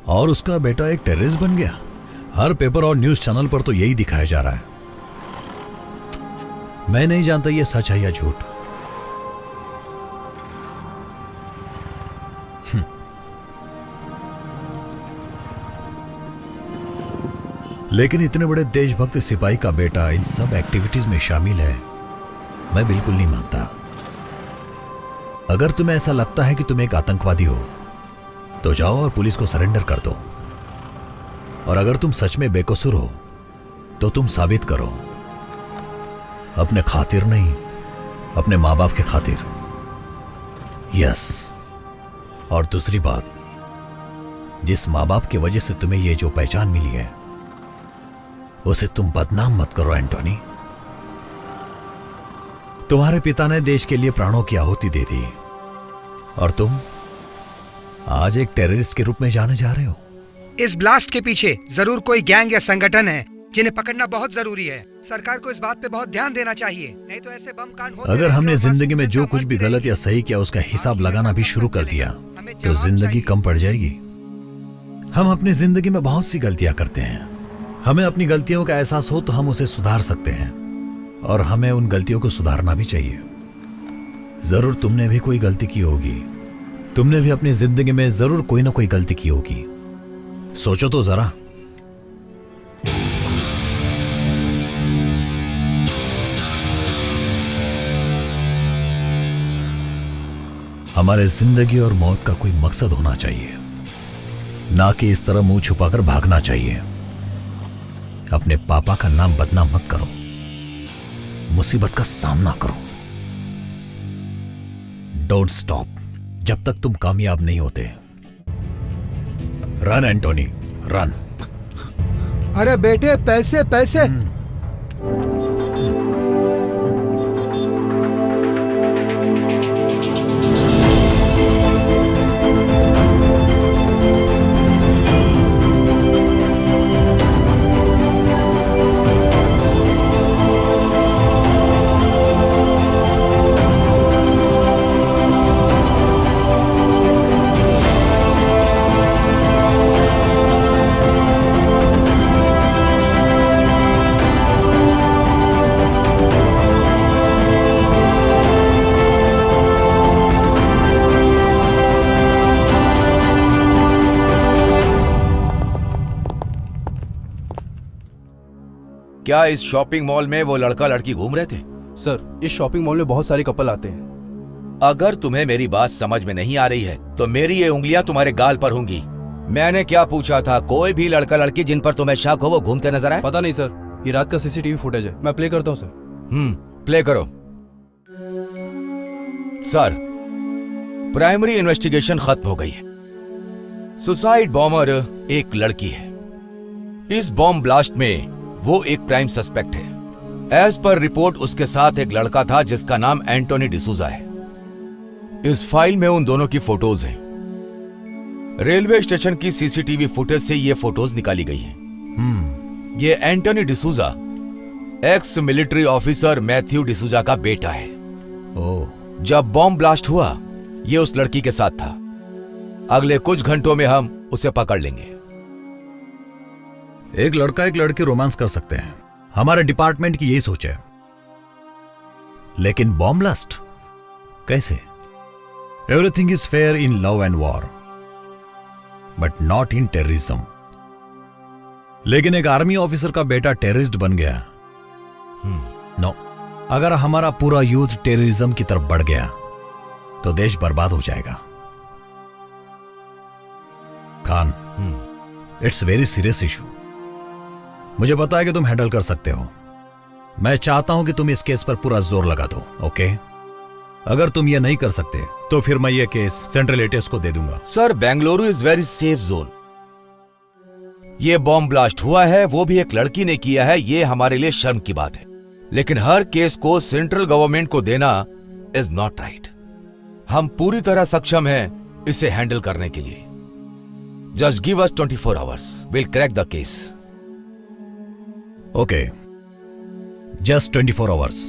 और उसका बेटा एक टेररिस्ट बन गया। हर पेपर और न्यूज चैनल पर तो यही दिखाया जा रहा है। मैं नहीं जानता ये सच है या झूठ। लेकिन इतने बड़े देशभक्त सिपाही का बेटा इन सब एक्टिविटीज में शामिल है, मैं बिल्कुल नहीं मानता। अगर तुम्हें ऐसा लगता है कि तुम एक आतंकवादी हो तो जाओ और पुलिस को सरेंडर कर दो। और अगर तुम सच में बेकसूर हो तो तुम साबित करो, अपने खातिर नहीं, अपने माँ बाप के खातिर। यस, और दूसरी बात, जिस माँ बाप की वजह से तुम्हें ये जो पहचान मिली है उसे तुम बदनाम मत करो एंटोनी। तुम्हारे पिता ने देश के लिए प्राणों की आहुति दे दी और तुम आज एक टेररिस्ट के रूप में जाने जा रहे हो। इस ब्लास्ट के पीछे जरूर कोई गैंग या संगठन है जिन्हें पकड़ना बहुत जरूरी है। सरकार को इस बात पे बहुत ध्यान देना चाहिए, नहीं तो ऐसे बम कांड होते अगर हमने जिंदगी में जो कुछ भी गलत या सही किया उसका हिसाब लगाना भी शुरू कर दिया तो जिंदगी कम पड़ जाएगी। हम अपनी जिंदगी में बहुत सी गलतियां करते हैं। हमें अपनी गलतियों का एहसास हो तो हम उसे सुधार सकते हैं और हमें उन गलतियों को सुधारना भी चाहिए। जरूर तुमने भी कोई गलती की होगी, तुमने भी अपनी जिंदगी में जरूर कोई ना कोई गलती की होगी। सोचो तो जरा। हमारे जिंदगी और मौत का कोई मकसद होना चाहिए, ना कि इस तरह मुंह छुपाकर भागना चाहिए। अपने पापा का नाम बदनाम मत करो, मुसीबत का सामना करो। डोंट स्टॉप जब तक तुम कामयाब नहीं होते। Run Antony, run. अरे बेटे, पैसे पैसे। क्या इस शॉपिंग मॉल में वो लड़का लड़की घूम रहे थे? सर, इस शॉपिंग मॉल में बहुत सारे कपल आते हैं। अगर तुम्हें मेरी बात समझ में नहीं आ रही है तो मेरी ये उंगलियां तुम्हारे गाल पर होंगी। मैंने क्या पूछा था? कोई भी लड़का लड़की जिन पर तुम्हें शक हो वो घूमते नजर आए? पता नहीं सर, ये रात का सीसीटीवी फुटेज है, मैं प्ले करता हूँ सर। प्ले करो। सर, प्राइमरी इन्वेस्टिगेशन खत्म हो गई है। सुसाइड बॉम्बर एक लड़की है। इस बॉम्ब ब्लास्ट में वो एक प्राइम सस्पेक्ट है। एज पर रिपोर्ट उसके साथ एक लड़का था जिसका नाम एंटोनी डिसूजा है। इस फाइल में उन दोनों की फोटोज हैं। रेलवे स्टेशन की सीसीटीवी फुटेज से ये फोटोज निकाली गई हैं। ये Antony D'Souza ex military officer Matthew D'Souza का बेटा है। जब बॉम्ब ब्लास्ट हुआ ये उस लड़की के साथ था। अगले कुछ घंटों में हम उसे पकड़ लेंगे। एक लड़का एक लड़की रोमांस कर सकते हैं, हमारे डिपार्टमेंट की यही सोच है। लेकिन बॉम्ब ब्लास्ट कैसे? Everything is fair in love and war but not in terrorism. लेकिन एक आर्मी ऑफिसर का बेटा टेररिस्ट बन गया। नो, अगर हमारा पूरा यूथ टेररिज्म की तरफ बढ़ गया तो देश बर्बाद हो जाएगा। Khan, it's very serious issue. मुझे पता है कि तुम हैंडल कर सकते हो। मैं चाहता हूं कि तुम इस केस पर पूरा जोर लगा दो, ओके? अगर तुम ये नहीं कर सकते तो फिर मैं ये केस सेंट्रल एटीएस को दे दूंगा। Sir, Bengaluru is very safe zone. ये बॉम्ब ब्लास्ट हुआ है वो भी एक लड़की ने किया है, ये हमारे लिए शर्म की बात है। लेकिन हर केस को सेंट्रल गवर्नमेंट को देना इज नॉट राइट। हम पूरी तरह सक्षम हैं इसे हैंडल करने के लिए। Just give us 24 hours, will crack the case. Okay, just 24 hours.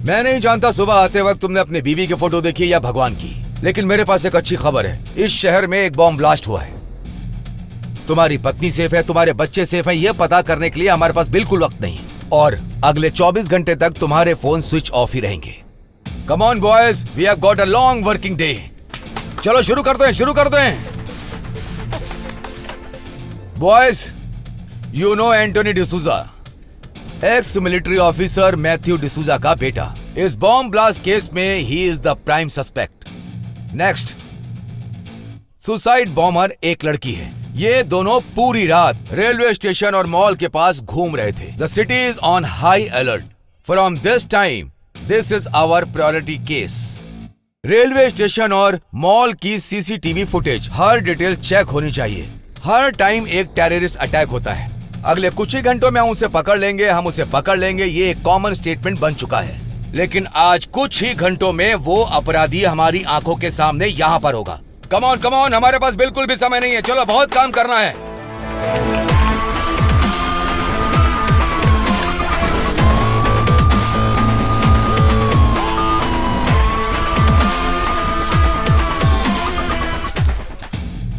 मैं नहीं जानता सुबह आते वक्त तुमने अपनी बीवी की फोटो देखी या भगवान की, लेकिन मेरे पास एक अच्छी खबर है। इस शहर में एक बॉम्ब ब्लास्ट हुआ है। तुम्हारी पत्नी सेफ है, तुम्हारे बच्चे सेफ हैं, यह पता करने के लिए हमारे पास बिल्कुल वक्त नहीं। और अगले 24 घंटे तक तुम्हारे फोन स्विच ऑफ ही रहेंगे। Come on boys, we have got a long working day. चलो शुरू करते हैं, शुरू करते हैं। Boys, you know Antony D'Souza, ex military officer Matthew D'Souza का बेटा। इस बॉम्ब ब्लास्ट केस में he is the prime suspect. Next, suicide bomber एक लड़की है ये दोनों पूरी रात रेलवे स्टेशन और मॉल के पास घूम रहे थे। The city is on high alert. From this time this is our priority case. Railway station और मॉल की सीसीटीवी फुटेज हर डिटेल चेक होनी चाहिए। हर टाइम एक टेररिस्ट अटैक होता है। अगले कुछ ही घंटों में हम उसे पकड़ लेंगे, ये एक कॉमन स्टेटमेंट बन चुका है। लेकिन आज कुछ ही घंटों में वो अपराधी हमारी आंखों के सामने यहाँ पर होगा। कम ऑन, हमारे पास बिल्कुल भी समय नहीं है। चलो, बहुत काम करना है।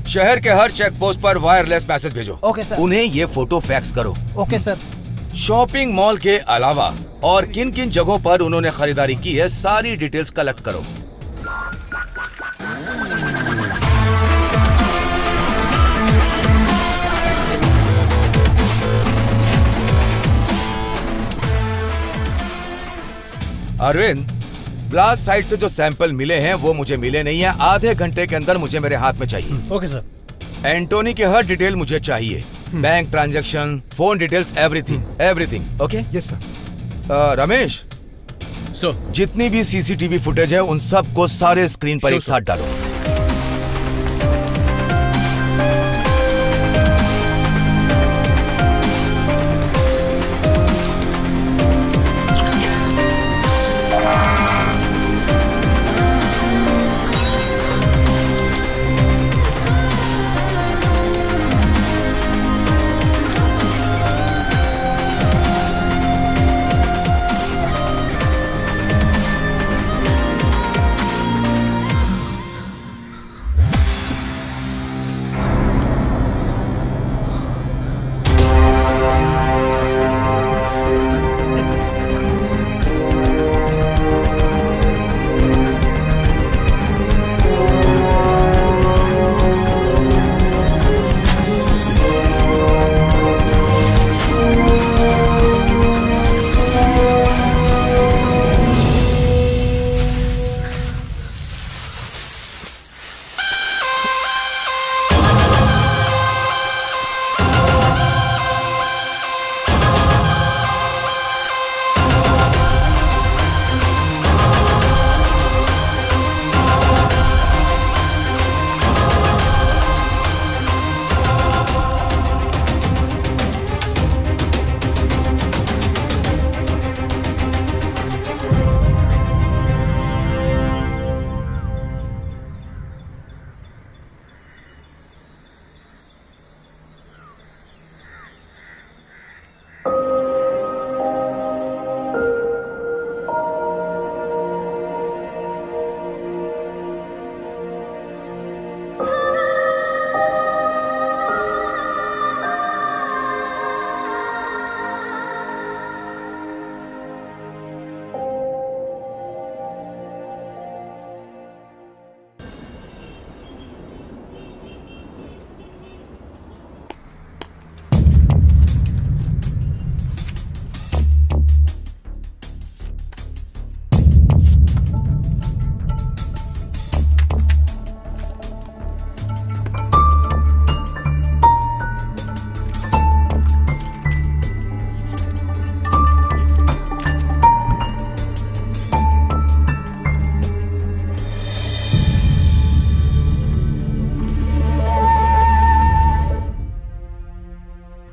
शहर के हर चेक पोस्ट पर वायरलेस मैसेज भेजो। Okay sir. उन्हें ये फोटो फैक्स करो। Okay sir. शॉपिंग मॉल के अलावा और किन किन जगहों पर उन्होंने खरीदारी की है, सारी डिटेल्स कलेक्ट करो। अरविंद, ब्लास्ट साइट से जो सैंपल मिले हैं वो मुझे मिले नहीं है। आधे घंटे के अंदर मुझे मेरे हाथ में चाहिए। Okay sir. एंटोनी के हर डिटेल मुझे चाहिए। Bank transaction, phone details, everything. Okay? Yes sir. Ramesh, जितनी भी सीसीटीवी फुटेज है उन सब को सारे स्क्रीन पर एक साथ डालो।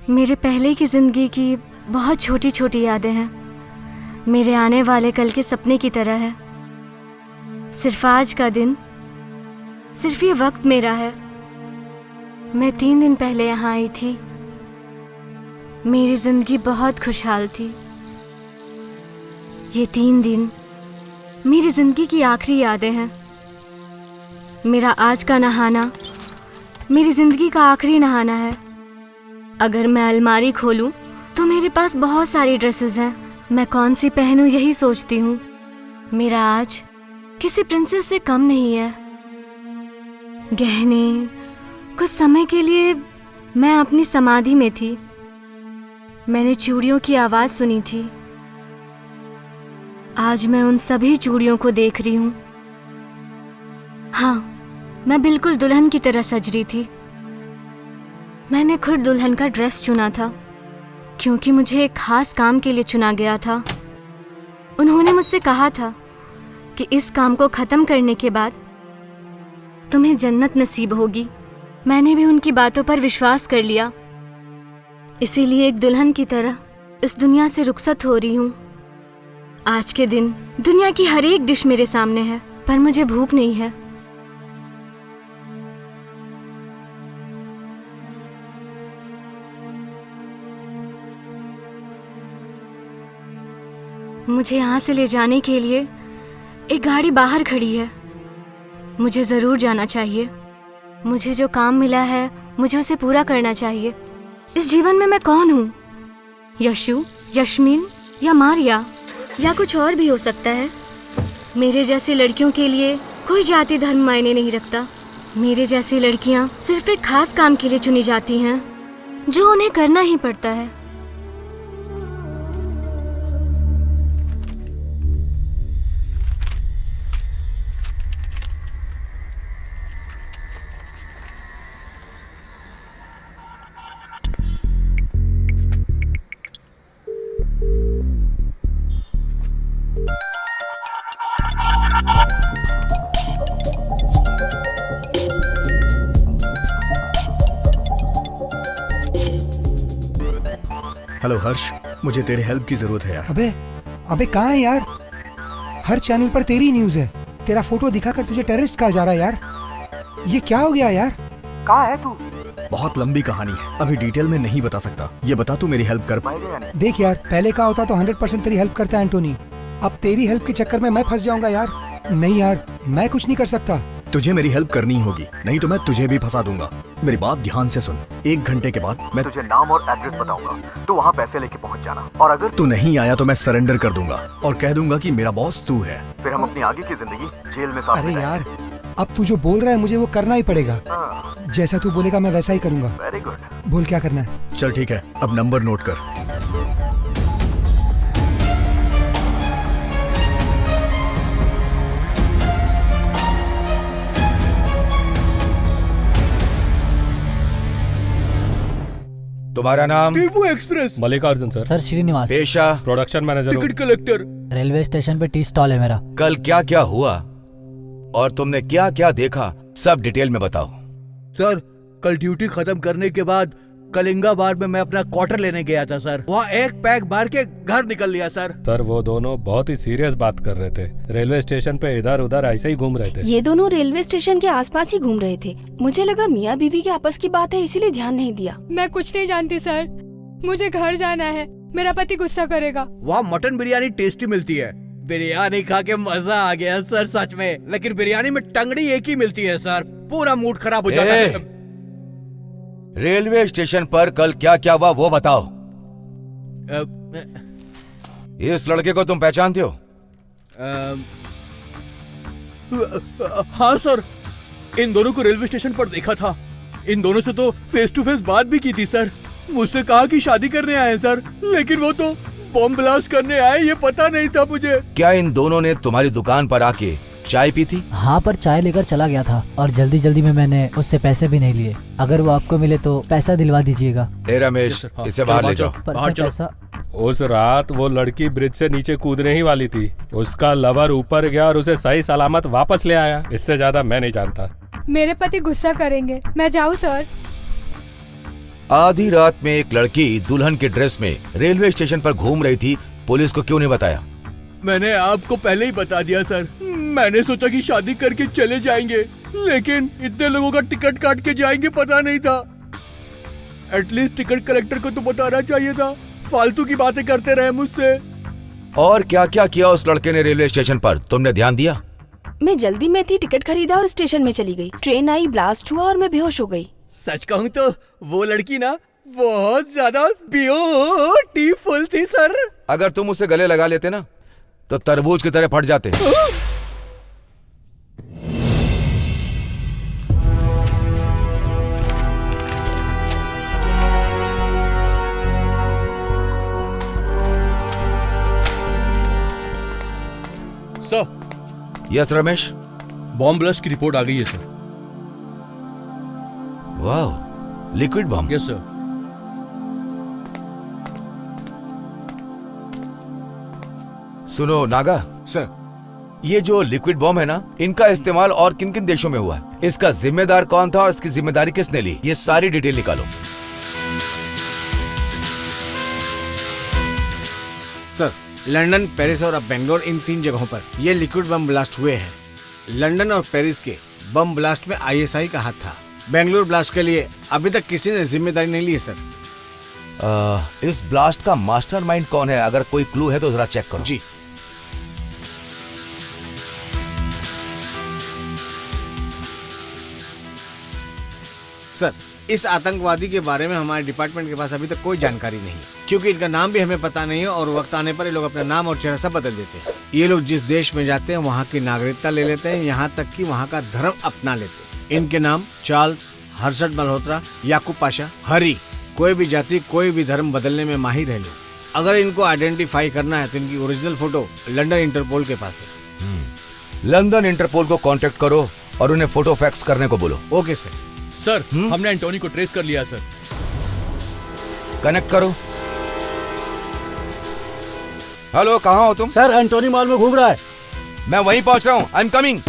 मेरे पहले की जिंदगी की बहुत छोटी छोटी यादें हैं, मेरे आने वाले कल के सपने की तरह है। सिर्फ आज का दिन, सिर्फ ये वक्त मेरा है। मैं 3 दिन पहले यहाँ आई थी। मेरी जिंदगी बहुत खुशहाल थी। ये 3 दिन मेरी जिंदगी की आखिरी यादें हैं। मेरा आज का नहाना मेरी जिंदगी का आखिरी नहाना है। अगर मैं अलमारी खोलूं तो मेरे पास बहुत सारी ड्रेसेस हैं। मैं कौन सी पहनूं यही सोचती हूँ। मेरा आज किसी प्रिंसेस से कम नहीं है। गहने, कुछ समय के लिए मैं अपनी समाधि में थी। मैंने चूड़ियों की आवाज सुनी थी। आज मैं उन सभी चूड़ियों को देख रही हूँ। हाँ, मैं बिल्कुल दुल्हन की तरह सज रही थी। मैंने खुद दुल्हन का ड्रेस चुना था क्योंकि मुझे एक खास काम के लिए चुना गया था। उन्होंने मुझसे कहा था कि इस काम को खत्म करने के बाद तुम्हें जन्नत नसीब होगी। मैंने भी उनकी बातों पर विश्वास कर लिया, इसीलिए एक दुल्हन की तरह इस दुनिया से रुखसत हो रही हूँ। आज के दिन दुनिया की हर एक डिश मेरे सामने है, पर मुझे भूख नहीं है। मुझे यहाँ से ले जाने के लिए एक गाड़ी बाहर खड़ी है। मुझे जरूर जाना चाहिए। मुझे जो काम मिला है मुझे उसे पूरा करना चाहिए। इस जीवन में मैं कौन हूँ? यशु, यश्मीन या मारिया या कुछ और भी हो सकता है। मेरे जैसी लड़कियों के लिए कोई जाति धर्म मायने नहीं रखता। मेरे जैसी लड़कियाँ सिर्फ एक खास काम के लिए चुनी जाती हैं जो उन्हें करना ही पड़ता है। हेलो हर्ष, मुझे तेरे हेल्प की जरूरत है यार। अबे कहाँ है यार? हर चैनल पर तेरी न्यूज है। तेरा फोटो दिखाकर तुझे टेररिस्ट कहा जा रहा है यार। ये क्या हो गया यार? कहाँ है तू? बहुत लंबी कहानी है, अभी डिटेल में नहीं बता सकता। ये बता तू मेरी हेल्प कर पाएगा? देख यार, पहले का होता तो 100% तेरी हेल्प करता एंटोनी। अब तेरी हेल्प के चक्कर में मैं फंस जाऊंगा यार। नहीं यार, मैं कुछ नहीं कर सकता। तुझे मेरी हेल्प करनी होगी, नहीं तो मैं तुझे भी फंसा दूंगा। मेरी बात ध्यान से सुन। 1 घंटे के बाद मैं तुझे नाम और एड्रेस बताऊंगा, तू वहाँ पैसे लेके पहुँच जाना। और अगर तू नहीं आया तो मैं सरेंडर कर दूंगा और कह दूंगा कि मेरा बॉस तू है। फिर हम अपनी आगे की जिंदगी जेल में साथ अरे यार, अब तू जो बोल रहा है मुझे वो करना ही पड़ेगा। जैसा तू बोलेगा मैं वैसा ही करूंगा। Very good. बोल क्या करना है? चल ठीक है, अब नंबर नोट कर। तुम्हारा नाम? Tipu Express. Mallikarjun sir. Sir Srinivas. पेशा? Production manager. Ticket collector. Railway station पे टी स्टॉल है मेरा। कल क्या क्या हुआ और तुमने क्या क्या देखा, सब डिटेल में बताओ। सर, कल ड्यूटी खत्म करने के बाद कलिंगाबाद में मैं अपना क्वार्टर लेने गया था सर। वहाँ एक पैक मार के घर निकल लिया सर। सर वो दोनों बहुत ही सीरियस बात कर रहे थे। रेलवे स्टेशन पे इधर उधर ऐसे ही घूम रहे थे। ये दोनों रेलवे स्टेशन के आसपास ही घूम रहे थे। मुझे लगा मियाँ बीवी के आपस की बात है, इसीलिए ध्यान नहीं दिया। मैं कुछ नहीं जानती सर, मुझे घर जाना है, मेरा पति गुस्सा करेगा। वहाँ मटन बिरयानी टेस्टी मिलती है। बिरयानी खा के मजा आ गया सर सच में, लेकिन बिरयानी में टंगड़ी एक ही मिलती है सर। पूरा मूड खराब हो जाता है। रेलवे स्टेशन पर कल क्या क्या हुआ वो बताओ। इस लड़के को तुम पहचानते हो? हाँ सर, इन दोनों को रेलवे स्टेशन पर देखा था। इन दोनों से तो फेस टू फेस बात भी की थी सर। मुझसे कहा कि शादी करने आए सर, लेकिन वो तो बॉम्ब ब्लास्ट करने आए, ये पता नहीं था मुझे। क्या इन दोनों ने तुम्हारी दुकान पर आके चाय पी थी? हाँ, पर चाय लेकर चला गया था और जल्दी जल्दी में मैंने उससे पैसे भी नहीं लिए। अगर वो आपको मिले तो पैसा दिलवा दीजिएगा। रमेश, इसे बाहर ले जाओ। बाहर चलो। उस रात वो लड़की ब्रिज से नीचे कूदने ही वाली थी। उसका लवर ऊपर गया और उसे सही सलामत वापस ले आया। इससे ज्यादा मैं नहीं जानता। मेरे पति गुस्सा करेंगे, मैं जाऊँ सर? आधी रात में एक लड़की दुल्हन के ड्रेस में रेलवे स्टेशन पर घूम रही थी, पुलिस को क्यों नहीं बताया? मैंने आपको पहले ही बता दिया सर। मैंने सोचा कि शादी करके चले जाएंगे, लेकिन इतने लोगों का टिकट काट के जाएंगे पता नहीं था। एटलीस्ट टिकट कलेक्टर को तो बताना चाहिए था। फालतू की बातें करते रहे मुझसे। और क्या क्या किया उस लड़के ने रेलवे स्टेशन पर, तुमने ध्यान दिया? मैं जल्दी में थी, टिकट खरीदा और स्टेशन में चली गई। ट्रेन आई, ब्लास्ट हुआ और मैं बेहोश हो गई। सच कहूँ तो वो लड़की ना बहुत ज्यादा ब्यूटीफुल थी सर। अगर तुम उसे गले लगा लेते ना तो तरबूज की तरह फट जाते। Sir. Yes Ramesh. Bomb blast की रिपोर्ट आ गई है सर। वाह, लिक्विड बम? Yes sir. सुनो नागा सर, ये जो लिक्विड बम है ना, इनका इस्तेमाल और किन किन देशों में हुआ है, इसका जिम्मेदार कौन था और इसकी जिम्मेदारी किसने ली, ये सारी डिटेल निकालो। सर, लंदन, पेरिस और अब बेंगलोर, इन 3 जगहों पर ये लिक्विड बम ब्लास्ट हुए हैं। लंदन और पेरिस के बम ब्लास्ट में ISI का हाथ था। बेंगलोर ब्लास्ट के लिए अभी तक किसी ने जिम्मेदारी नहीं ली है सर। इस ब्लास्ट का मास्टरमाइंड कौन है? अगर कोई क्लू है तो जरा चेक करो। जी। सर, इस आतंकवादी के बारे में हमारे डिपार्टमेंट के पास अभी तक कोई जानकारी नहीं, क्योंकि इनका नाम भी हमें पता नहीं है और वक्त आने पर ये लोग अपना नाम और चेहरा सब बदल देते हैं। ये लोग जिस देश में जाते हैं वहाँ की नागरिकता ले लेते हैं, यहाँ तक कि वहाँ का धर्म अपना लेते हैं। इनके नाम चार्ल्स, हर्षद मल्होत्रा, याकूब पाशा, हरी, कोई भी जाति कोई भी धर्म बदलने में माहिर है लोग। अगर इनको आइडेंटिफाई करना है तो इनकी ओरिजिनल फोटो लंदन इंटरपोल के पास है। लंदन इंटरपोल को कांटेक्ट करो और उन्हें फोटो फैक्स करने को बोलो। Okay sir. सर, हमने एंटोनी को ट्रेस कर लिया सर। कनेक्ट करो। हेलो, कहाँ हो तुम? सर, एंटोनी मॉल में घूम रहा है। मैं वहीं पहुंच रहा हूँ। I am coming.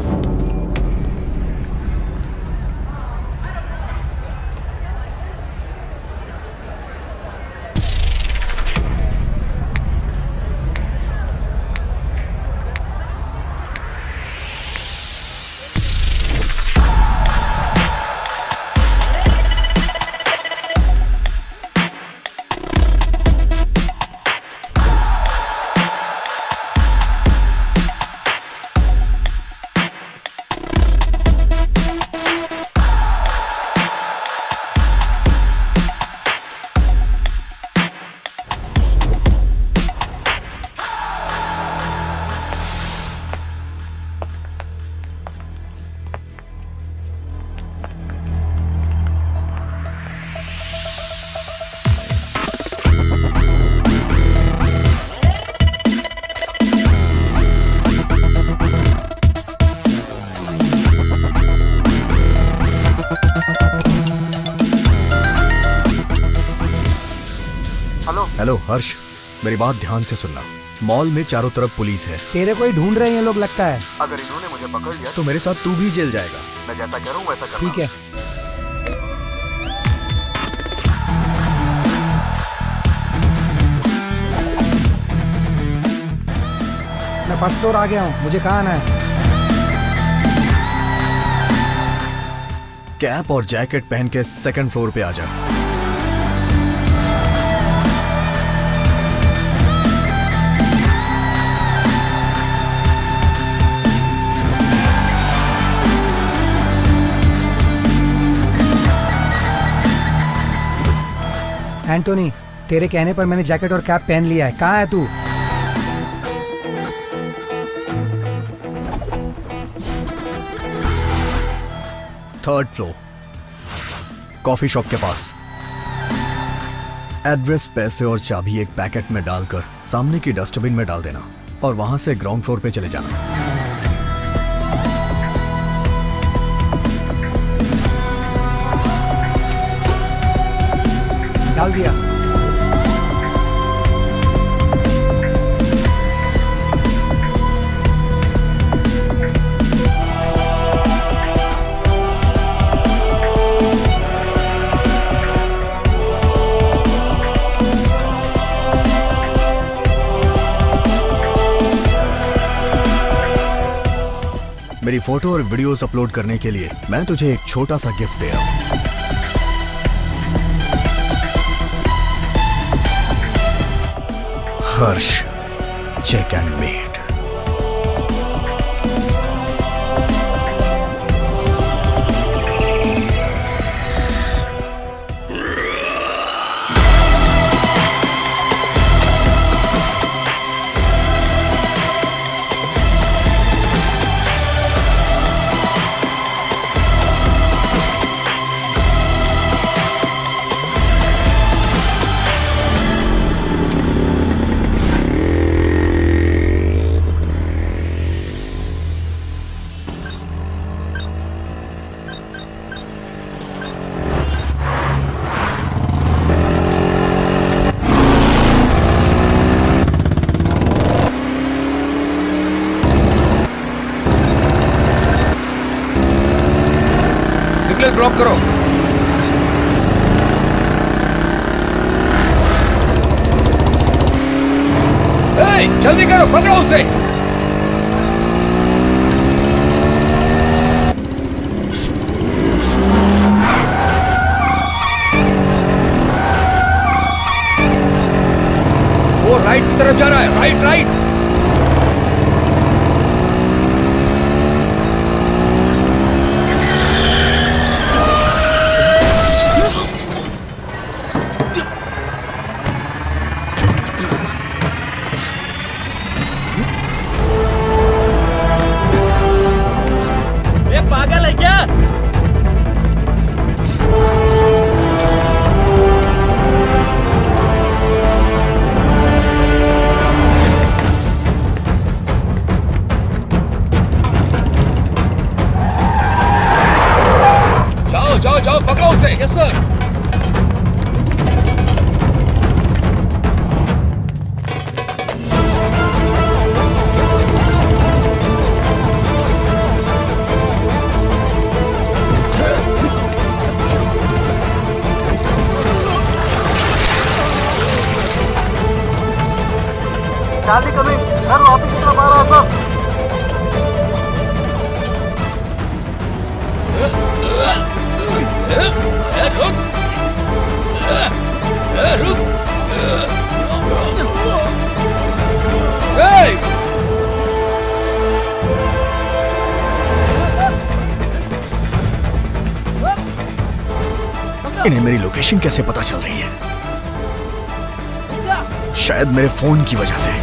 हेलो हर्ष, मेरी बात ध्यान से सुनना। मॉल में चारों तरफ पुलिस है। तेरे को ही ढूंढ रहे हैं ये लोग लगता है। अगर इन्होंने मुझे पकड़ लिया तो मेरे साथ तू भी जेल जाएगा। मैं जैसा करूं वैसा करना। ठीक है। मैं फर्स्ट फ्लोर आ गया हूँ, मुझे कहाँ आना है? कैप और जैकेट पहन के 2nd फ्लोर पे आ जा। एंटोनी, तेरे कहने पर मैंने जैकेट और कैप पहन लिया है। कहाँ है तू? थर्ड फ्लोर, कॉफी शॉप के पास। एड्रेस, पैसे और चाबी एक पैकेट में डालकर सामने की डस्टबिन में डाल देना और वहां से ग्राउंड फ्लोर पे चले जाना। डाल दिया। मेरी फोटो और वीडियोस अपलोड करने के लिए मैं तुझे एक छोटा सा गिफ्ट दे रहा हूं। हर्ष चेक एंड मेड। जल्दी करो, पकड़ो उसे। वो राइट की तरफ जा रहा है, राइट राइट। पागल है क्या? जाओ जाओ जाओ, पकड़ो उसे। Yes sir. Charlie coming sir, office की तरफ आ रहा सर। रुक। इन्हें मेरी लोकेशन कैसे पता चल रही है? शायद मेरे फोन की वजह से।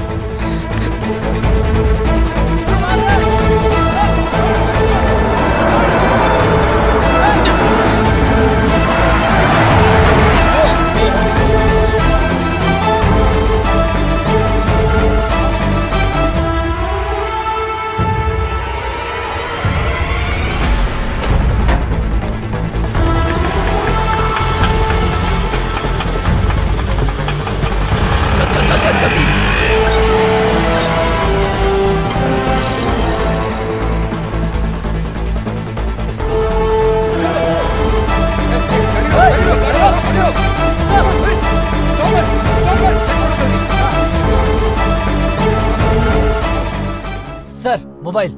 Sir mobile.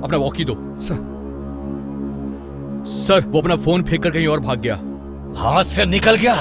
अपना वॉकी दो। सर वो अपना फोन फेंक कर कहीं और भाग गया। हाथ से निकल गया।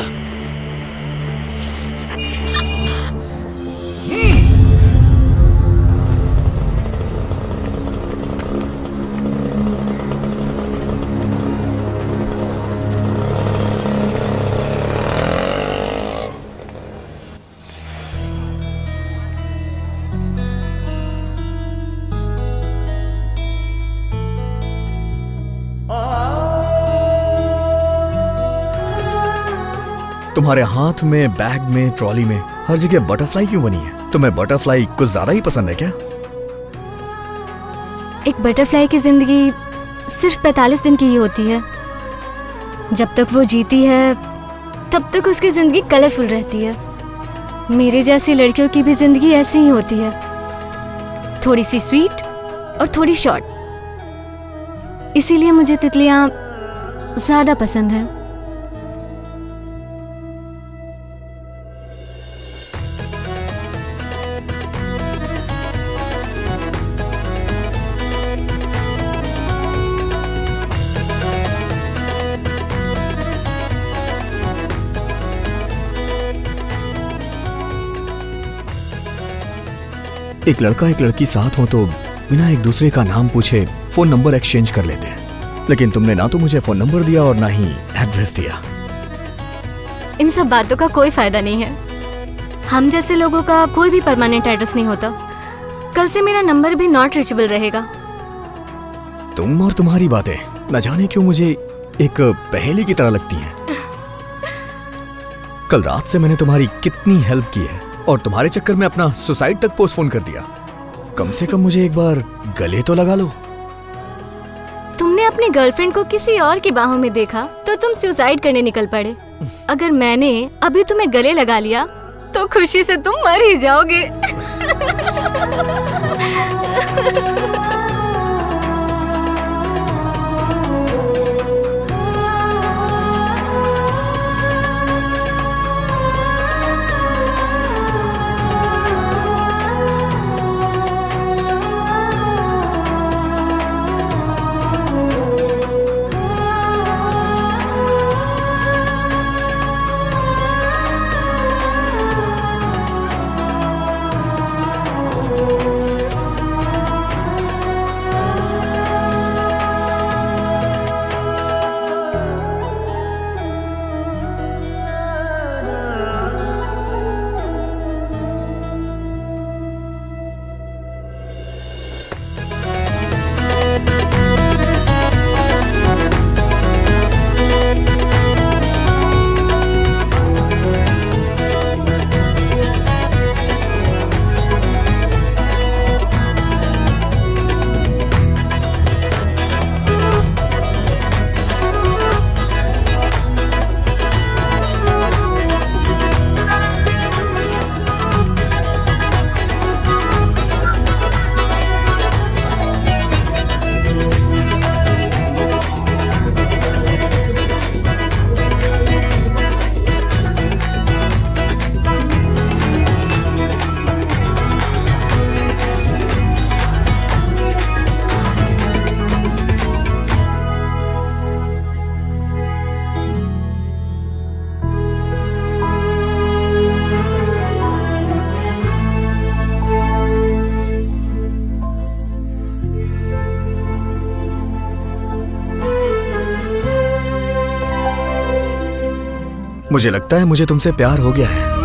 तुम्हारे हाथ में, बैग में, ट्रॉली में, हर जगह बटरफ्लाई क्यों बनी है? तुम्हें बटरफ्लाई कुछ ज्यादा ही पसंद है क्या? एक बटरफ्लाई की जिंदगी सिर्फ 45 दिन की ही होती है। जब तक वो जीती है तब तक उसकी जिंदगी कलरफुल रहती है। मेरे जैसी लड़कियों की भी जिंदगी ऐसी ही होती है, थोड़ी सी स्वीट और थोड़ी शॉर्ट। इसीलिए मुझे तितलियां ज्यादा पसंद है। एक लड़का एक लड़की साथ हो तो बिना एक दूसरे का नाम पूछे फोन नंबर एक्सचेंज कर लेते हैं, लेकिन तुमने ना तो मुझे फोन नंबर दिया और ना ही एड्रेस दिया। इन सब बातों का कोई फायदा नहीं है। हम जैसे लोगों का कोई भी परमानेंट एड्रेस नहीं होता। कल से मेरा नंबर भी नॉट रीचेबल रहेगा। तुम और तुम्हारी बातें न जाने क्यों मुझे एक पहेली की तरह लगती हैं। कल रात से मैंने तुम्हारी कितनी हेल्प की है और तुम्हारे चक्कर में अपना सुसाइड तक पोस्टपोन कर दिया। कम से कम मुझे एक बार गले तो लगा लो। तुमने अपनी गर्लफ्रेंड को किसी और की बाहों में देखा तो तुम सुसाइड करने निकल पड़े। अगर मैंने अभी तुम्हें गले लगा लिया तो खुशी से तुम मर ही जाओगे। मुझे लगता है मुझे तुमसे प्यार हो गया है।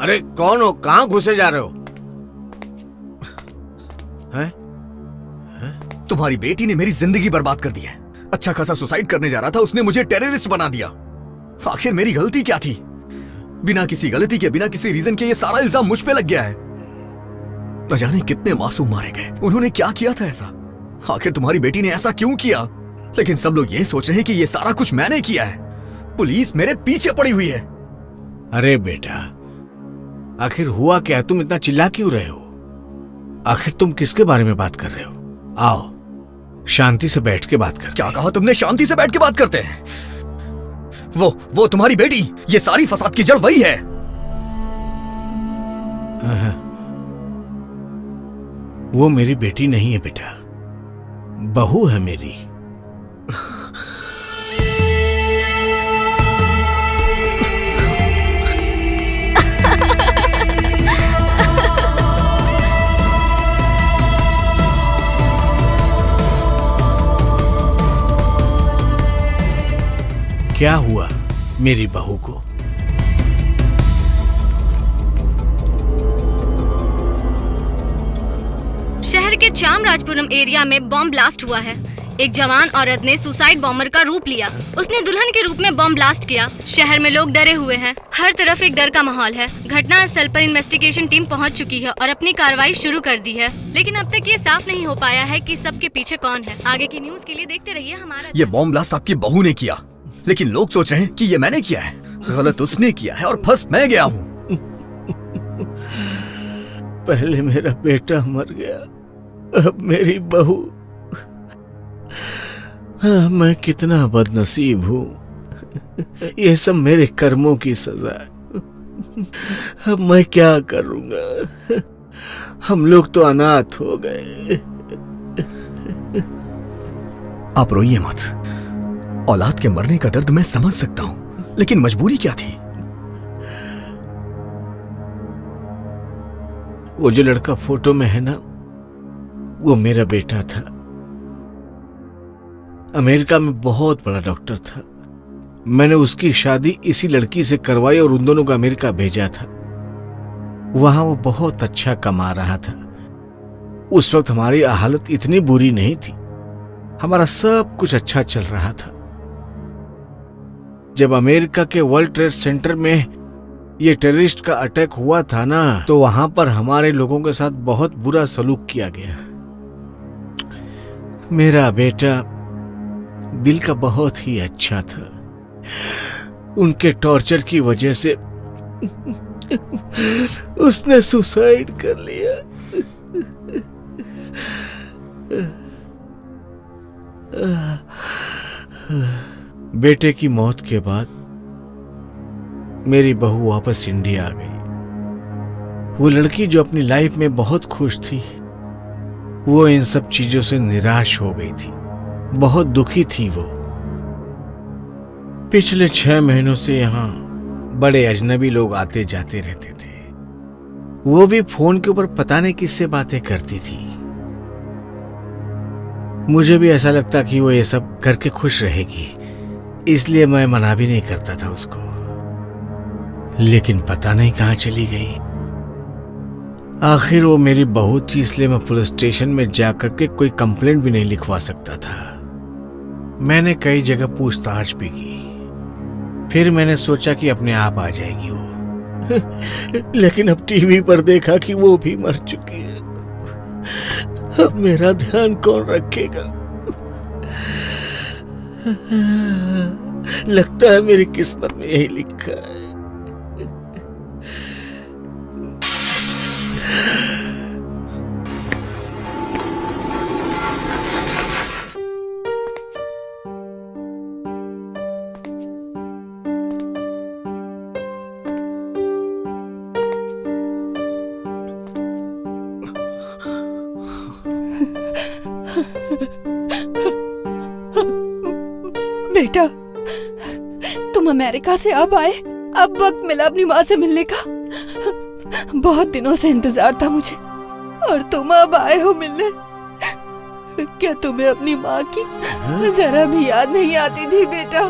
अरे कौन हो? कहाँ घुसे जा रहे हो? हैं? तुम्हारी बेटी ने मेरी जिंदगी बर्बाद कर दी है। अच्छा खासा सुसाइड करने जा रहा था, उसने मुझे टेररिस्ट बना दिया। आखिर मेरी गलती क्या थी? बिना किसी गलती के, बिना किसी रीजन के ये सारा इल्जाम मुझ पे लग गया है। न जाने कितने मासूम मारे गए। उन्होंने क्या किया था ऐसा? आखिर तुम्हारी बेटी ने ऐसा क्यों किया? लेकिन सब लोग ये सोच रहे हैं कि ये सारा कुछ मैंने किया है। पुलिस मेरे पीछे पड़ी हुई है। अरे बेटा, आखिर हुआ क्या? तुम इतना चिल्ला क्यों रहे हो? आखिर तुम किसके बारे में बात कर रहे हो? आओ शांति से बैठ के बात करते। क्या कहा तुमने? शांति से बैठ के बात करते हैं? वो तुम्हारी बेटी, ये सारी फसाद की जड़ वही है। वो मेरी बेटी नहीं है बेटा, बहू है मेरी। क्या हुआ मेरी बहू को? शहर के चामराजपुरम एरिया में बॉम्ब ब्लास्ट हुआ है। एक जवान औरत ने सुसाइड बॉम्बर का रूप लिया। उसने दुल्हन के रूप में बॉम्ब ब्लास्ट किया। शहर में लोग डरे हुए हैं। हर तरफ एक डर का माहौल है। घटना स्थल पर इन्वेस्टिगेशन टीम पहुंच चुकी है और अपनी कार्रवाई शुरू कर दी है, लेकिन अब तक ये साफ नहीं हो पाया है कि सबके पीछे कौन है। आगे की न्यूज के लिए देखते रहिए हमारा। ये बॉम्ब ब्लास्ट आपकी बहू ने किया, लेकिन लोग सोच रहे हैं कि ये मैंने किया है। गलत उसने किया है और फंस मैं गया हूँ। पहले मेरा बेटा मर गया, अब मेरी बहू। मैं कितना बदनसीब हूँ। ये सब मेरे कर्मों की सजा है। अब मैं क्या करूँगा? हम लोग तो अनाथ हो गए। आप रोइए मत। औलाद के मरने का दर्द मैं समझ सकता हूं, लेकिन मजबूरी क्या थी? वो जो लड़का फोटो में है ना, वो मेरा बेटा था। अमेरिका में बहुत बड़ा डॉक्टर था। मैंने उसकी शादी इसी लड़की से करवाई और उन दोनों को अमेरिका भेजा था। वहां वो बहुत अच्छा कमा रहा था। उस वक्त हमारी हालत इतनी बुरी नहीं थी। हमारा सब कुछ अच्छा चल रहा था। जब अमेरिका के वर्ल्ड ट्रेड सेंटर में ये टेररिस्ट का अटैक हुआ था ना, तो वहां पर हमारे लोगों के साथ बहुत बुरा सलूक किया गया। मेरा बेटा दिल का बहुत ही अच्छा था। उनके टॉर्चर की वजह से उसने सुसाइड कर लिया। बेटे की मौत के बाद मेरी बहू वापस इंडिया आ गई। वो लड़की जो अपनी लाइफ में बहुत खुश थी, वो इन सब चीजों से निराश हो गई थी। बहुत दुखी थी वो। पिछले 6 महीनों से यहाँ बड़े अजनबी लोग आते जाते रहते थे। वो भी फोन के ऊपर पता नहीं किससे बातें करती थी। मुझे भी ऐसा लगता कि वो ये सब करके खुश रहेगी, इसलिए मैं मना भी नहीं करता था उसको। लेकिन पता नहीं कहाँ चली गई। आखिर वो मेरी बहू थी, इसलिए मैं पुलिस स्टेशन में जाकर के कोई कंप्लेंट भी नहीं लिखवा सकता था। मैंने कई जगह पूछताछ भी की, फिर मैंने सोचा कि अपने आप आ जाएगी वो। लेकिन अब टीवी पर देखा कि वो भी मर चुकी है। अब मेरा ध्यान कौन रखेगा? लगता है मेरी किस्मत में यही लिखा है। बेटा, तुम अमेरिका से अब आए, अब वक्त मिला अपनी माँ से मिलने का। बहुत दिनों से इंतजार था मुझे, और तुम अब आए हो मिलने। क्या तुम्हें अपनी माँ की जरा भी याद नहीं आती थी बेटा?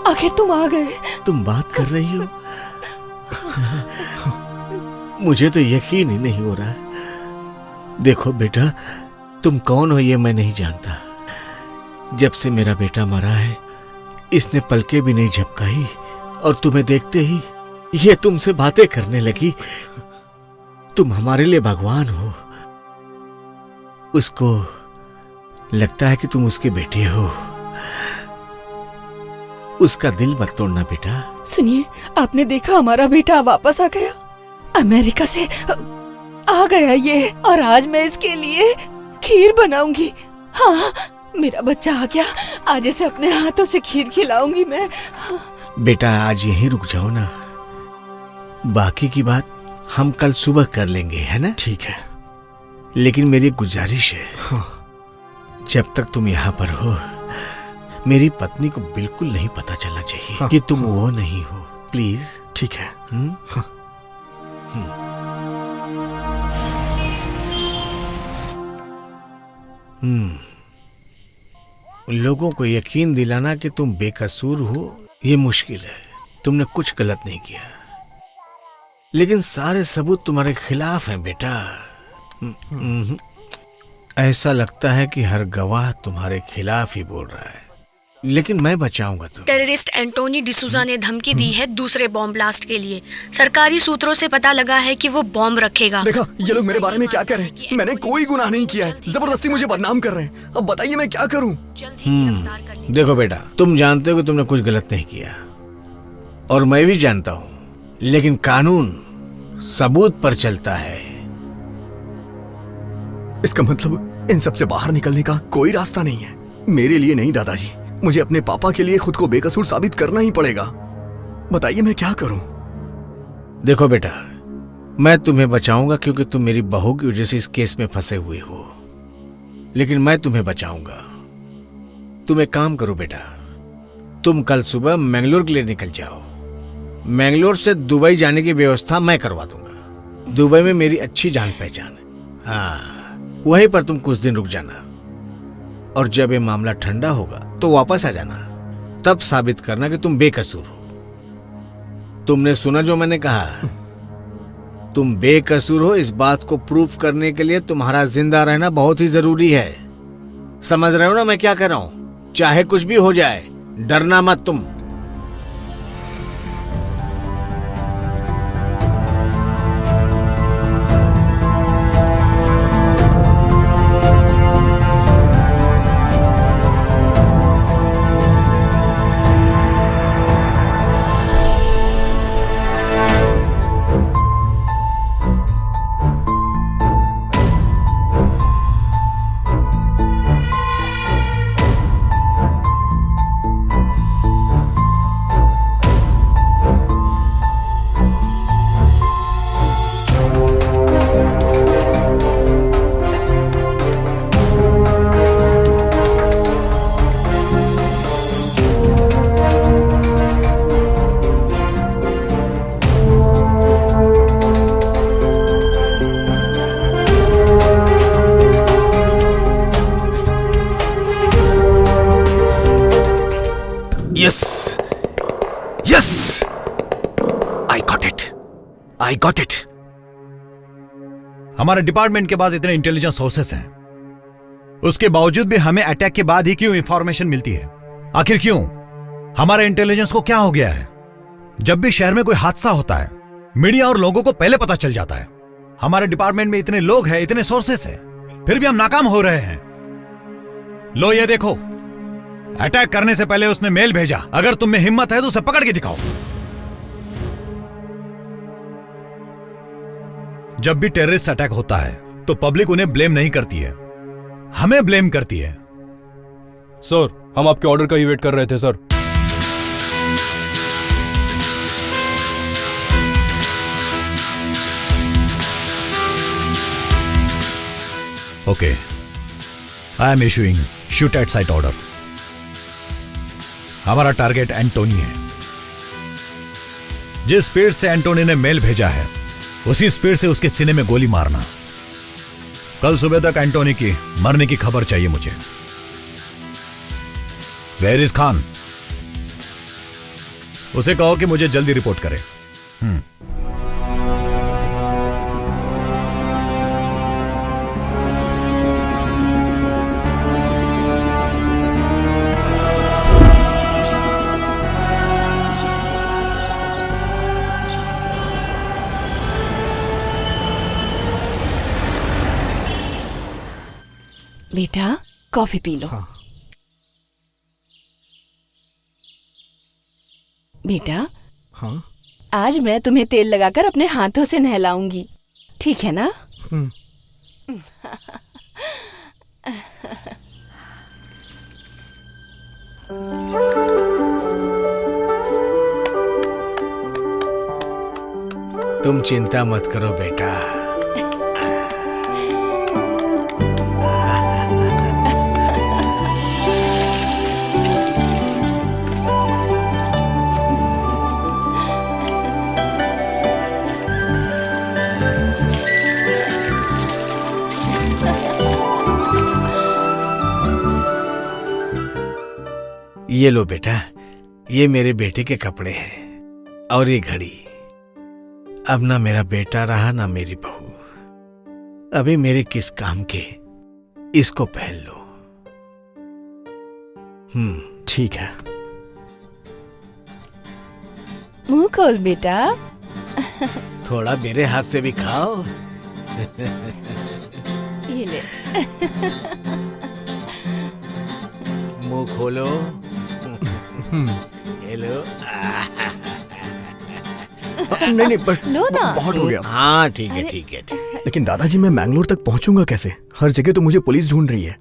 आखिर तुम आ गए। तुम बात कर रही हो? मुझे तो यकीन ही नहीं हो रहा। देखो बेटा, तुम कौन हो ये मैं नहीं जानता। जब से मेरा बेटा मरा है, इसने पलके भी नहीं झपकाई, और तुम्हें देखते ही ये तुमसे बातें करने लगी। तुम हमारे लिए भगवान हो। उसको लगता है कि तुम उसके बेटे हो। उसका दिल मत तोड़ना बेटा। सुनिए, आपने देखा हमारा बेटा वापस आ गया, अमेरिका से आ गया ये, और आज मैं इसके लिए खीर बनाऊंगी। हाँ, मेरा बच्चा आ गया, आज इसे अपने हाथों से खीर खिलाऊंगी मैं। बेटा आज यहीं रुक जाओ ना, बाकी की बात हम कल सुबह कर लेंगे, है ना? ठीक है, लेकिन मेरी गुजारिश है, जब तक तुम यहाँ पर हो, मेरी पत्नी को बिल्कुल नहीं पता चलना चाहिए कि तुम वो नहीं हो। प्लीज। ठीक है। लोगों को यकीन दिलाना कि तुम बेकसूर हो ये मुश्किल है। तुमने कुछ गलत नहीं किया, लेकिन सारे सबूत तुम्हारे खिलाफ हैं बेटा। ऐसा लगता है कि हर गवाह तुम्हारे खिलाफ ही बोल रहा है, लेकिन मैं बचाऊंगा तुम्हें। टेररिस्ट एंटोनी डिसूजा ने धमकी दी है दूसरे बॉम्ब ब्लास्ट के लिए। सरकारी सूत्रों से पता लगा है कि वो बॉम्ब रखेगा। देखा, ये लोग मेरे बारे में क्या करें? मैंने कोई गुनाह नहीं किया है, जबरदस्ती मुझे बदनाम कर रहे हैं। अब बताइए मैं क्या करूं? देखो बेटा, तुम जानते हो कि तुमने कुछ गलत नहीं किया, और मैं भी जानता हूं, लेकिन कानून सबूत पर चलता है। इसका मतलब इन सब से बाहर निकलने का कोई रास्ता नहीं है? मेरे लिए नहीं दादाजी, मुझे अपने पापा के लिए खुद को बेकसूर साबित करना ही पड़ेगा। बताइए मैं क्या करूं? देखो बेटा, मैं तुम्हें बचाऊंगा क्योंकि तुम मेरी बहू की वजह से इस केस में फंसे हुए हो, लेकिन मैं तुम्हें बचाऊंगा। तुम एक काम करो बेटा, तुम कल सुबह मैंगलोर के लिए निकल जाओ। मैंगलोर से दुबई जाने की व्यवस्था मैं करवा दूंगा। दुबई में मेरी अच्छी जान पहचान है। हाँ, वहीं पर तुम कुछ दिन रुक जाना, और जब ये मामला ठंडा होगा तो वापस आ जाना। तब साबित करना कि तुम बेकसूर हो। तुमने सुना जो मैंने कहा? तुम बेकसूर हो, इस बात को प्रूफ करने के लिए तुम्हारा जिंदा रहना बहुत ही जरूरी है। समझ रहे हो ना मैं क्या कर रहा हूं? चाहे कुछ भी हो जाए, डरना मत तुम। Yes! Yes! I got it! हमारे डिपार्टमेंट के पास इतने इंटेलिजेंस सोर्सेस हैं, उसके बावजूद भी हमें अटैक के बाद ही क्यों इंफॉर्मेशन मिलती है? आखिर क्यों? हमारे इंटेलिजेंस को क्या हो गया है? जब भी शहर में कोई हादसा होता है, मीडिया और लोगों को पहले पता चल जाता है। हमारे डिपार्टमेंट में इतने लोग हैं, इतने सोर्सेस हैं, फिर भी हम नाकाम हो रहे हैं। लो ये देखो, अटैक करने से पहले उसने मेल भेजा। अगर तुम में हिम्मत है तो उसे पकड़ के दिखाओ। जब भी टेररिस्ट अटैक होता है तो पब्लिक उन्हें ब्लेम नहीं करती है, हमें ब्लेम करती है। सर, हम आपके ऑर्डर का ही वेट कर रहे थे sir. Okay, I am issuing shoot at site order. हमारा टारगेट एंटोनी है। जिस स्पीड से एंटोनी ने मेल भेजा है, उसी स्पीड से उसके सीने में गोली मारना। कल सुबह तक एंटोनी की मरने की खबर चाहिए मुझे। Where is Khan? उसे कहो कि मुझे जल्दी रिपोर्ट करे। बेटा, कॉफी पी लो। हाँ। बेटा, हाँ? आज मैं तुम्हें तेल लगाकर अपने हाथों से नहलाऊंगी, ठीक है ना? तुम चिंता मत करो बेटा। ये लो बेटा, ये मेरे बेटे के कपड़े हैं और ये घड़ी। अब ना मेरा बेटा रहा ना मेरी बहू, अभी मेरे किस काम के, इसको पहन लो। ठीक है। मुंह खोल बेटा। थोड़ा मेरे हाथ से भी खाओ। ये ले। मुंह खोलो। हेलो। नहीं बस लो ना। बहुत हो गया। हाँ ठीक है ठीक है ठीक है। लेकिन दादाजी, मैं मैंगलोर तक पहुंचूंगा कैसे? हर जगह तो मुझे पुलिस ढूंढ रही है।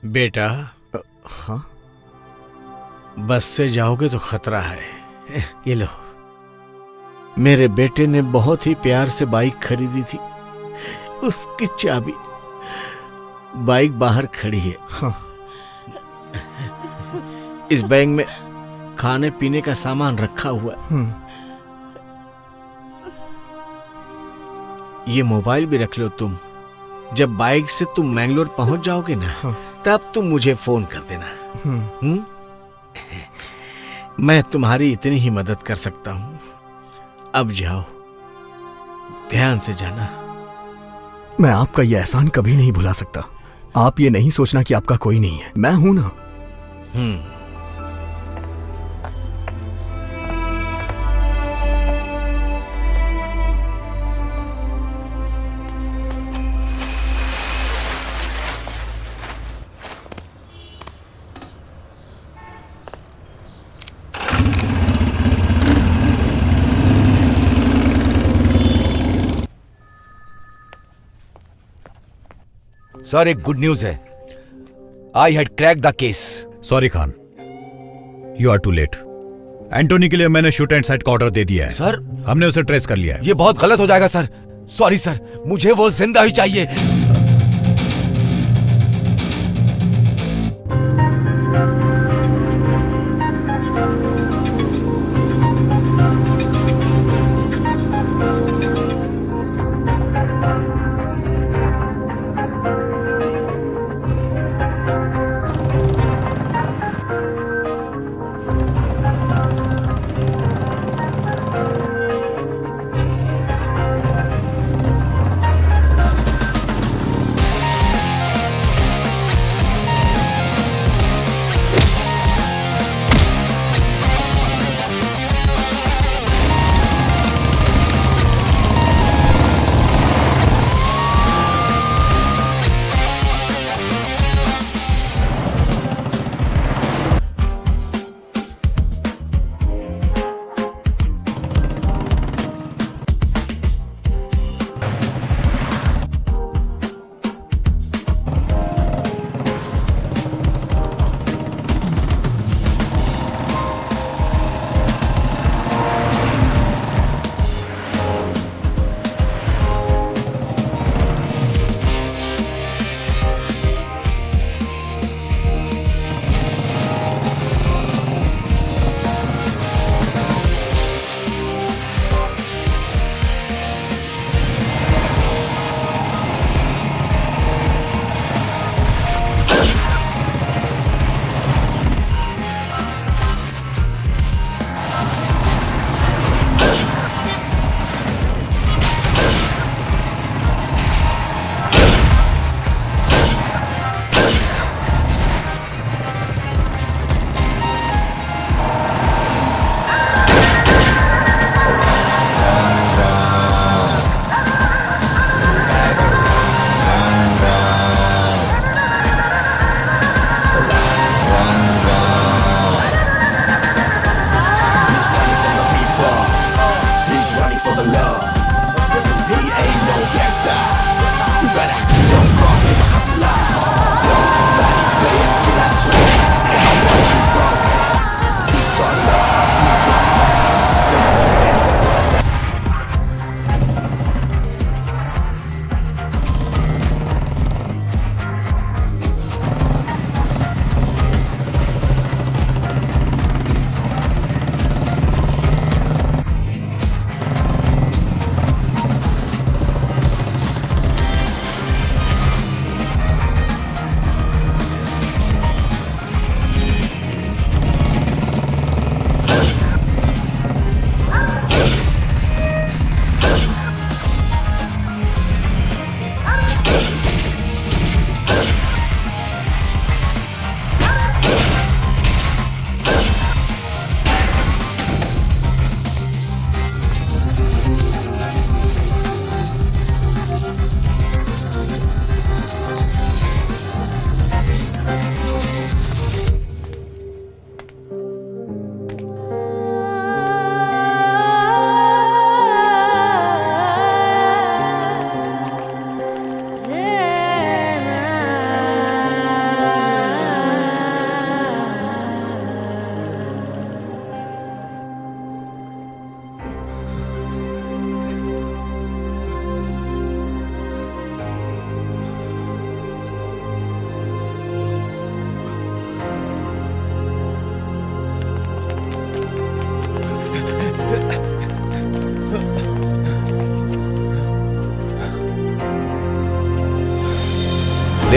बेटा। हाँ? बस से जाओगे तो खतरा है। ये लो, मेरे बेटे ने बहुत ही प्यार से बाइक खरीदी थी, उसकी चाबी बाइक बाहर खड़ी है। हाँ। इस बैग में खाने पीने का सामान रखा हुआ है। ये मोबाइल भी रख लो तुम। जब बाइक से तुम मैंगलोर पहुंच जाओगे ना, तब तुम मुझे फोन कर देना। मैं तुम्हारी इतनी ही मदद कर सकता हूं। अब जाओ, ध्यान से जाना। मैं आपका यह एहसान कभी नहीं भुला सकता। आप ये नहीं सोचना कि आपका कोई नहीं है, मैं हूं ना। सर, एक गुड न्यूज है। I had crack the case. Sorry Khan, you are too late. Antony के लिए मैंने शूट एंड साइट का ऑर्डर दे दिया है। सर, हमने उसे ट्रेस कर लिया है। ये बहुत गलत हो जाएगा सर। सॉरी सर, मुझे वो जिंदा ही चाहिए।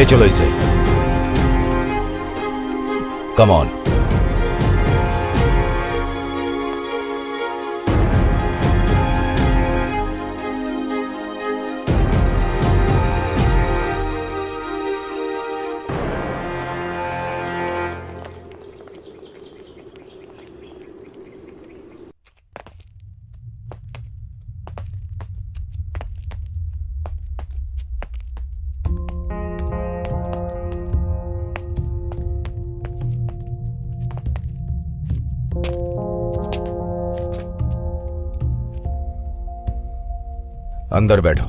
ले चलो इसे। Come on. अंदर बैठो।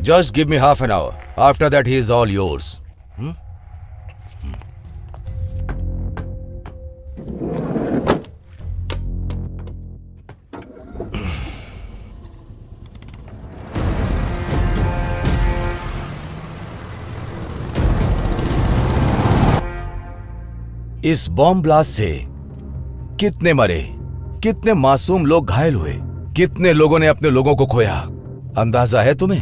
Just give me half an hour. After that, he is all yours. इस बॉम्ब ब्लास्ट से कितने मरे, कितने मासूम लोग घायल हुए, कितने लोगों ने अपने लोगों को खोया, अंदाजा है तुम्हें?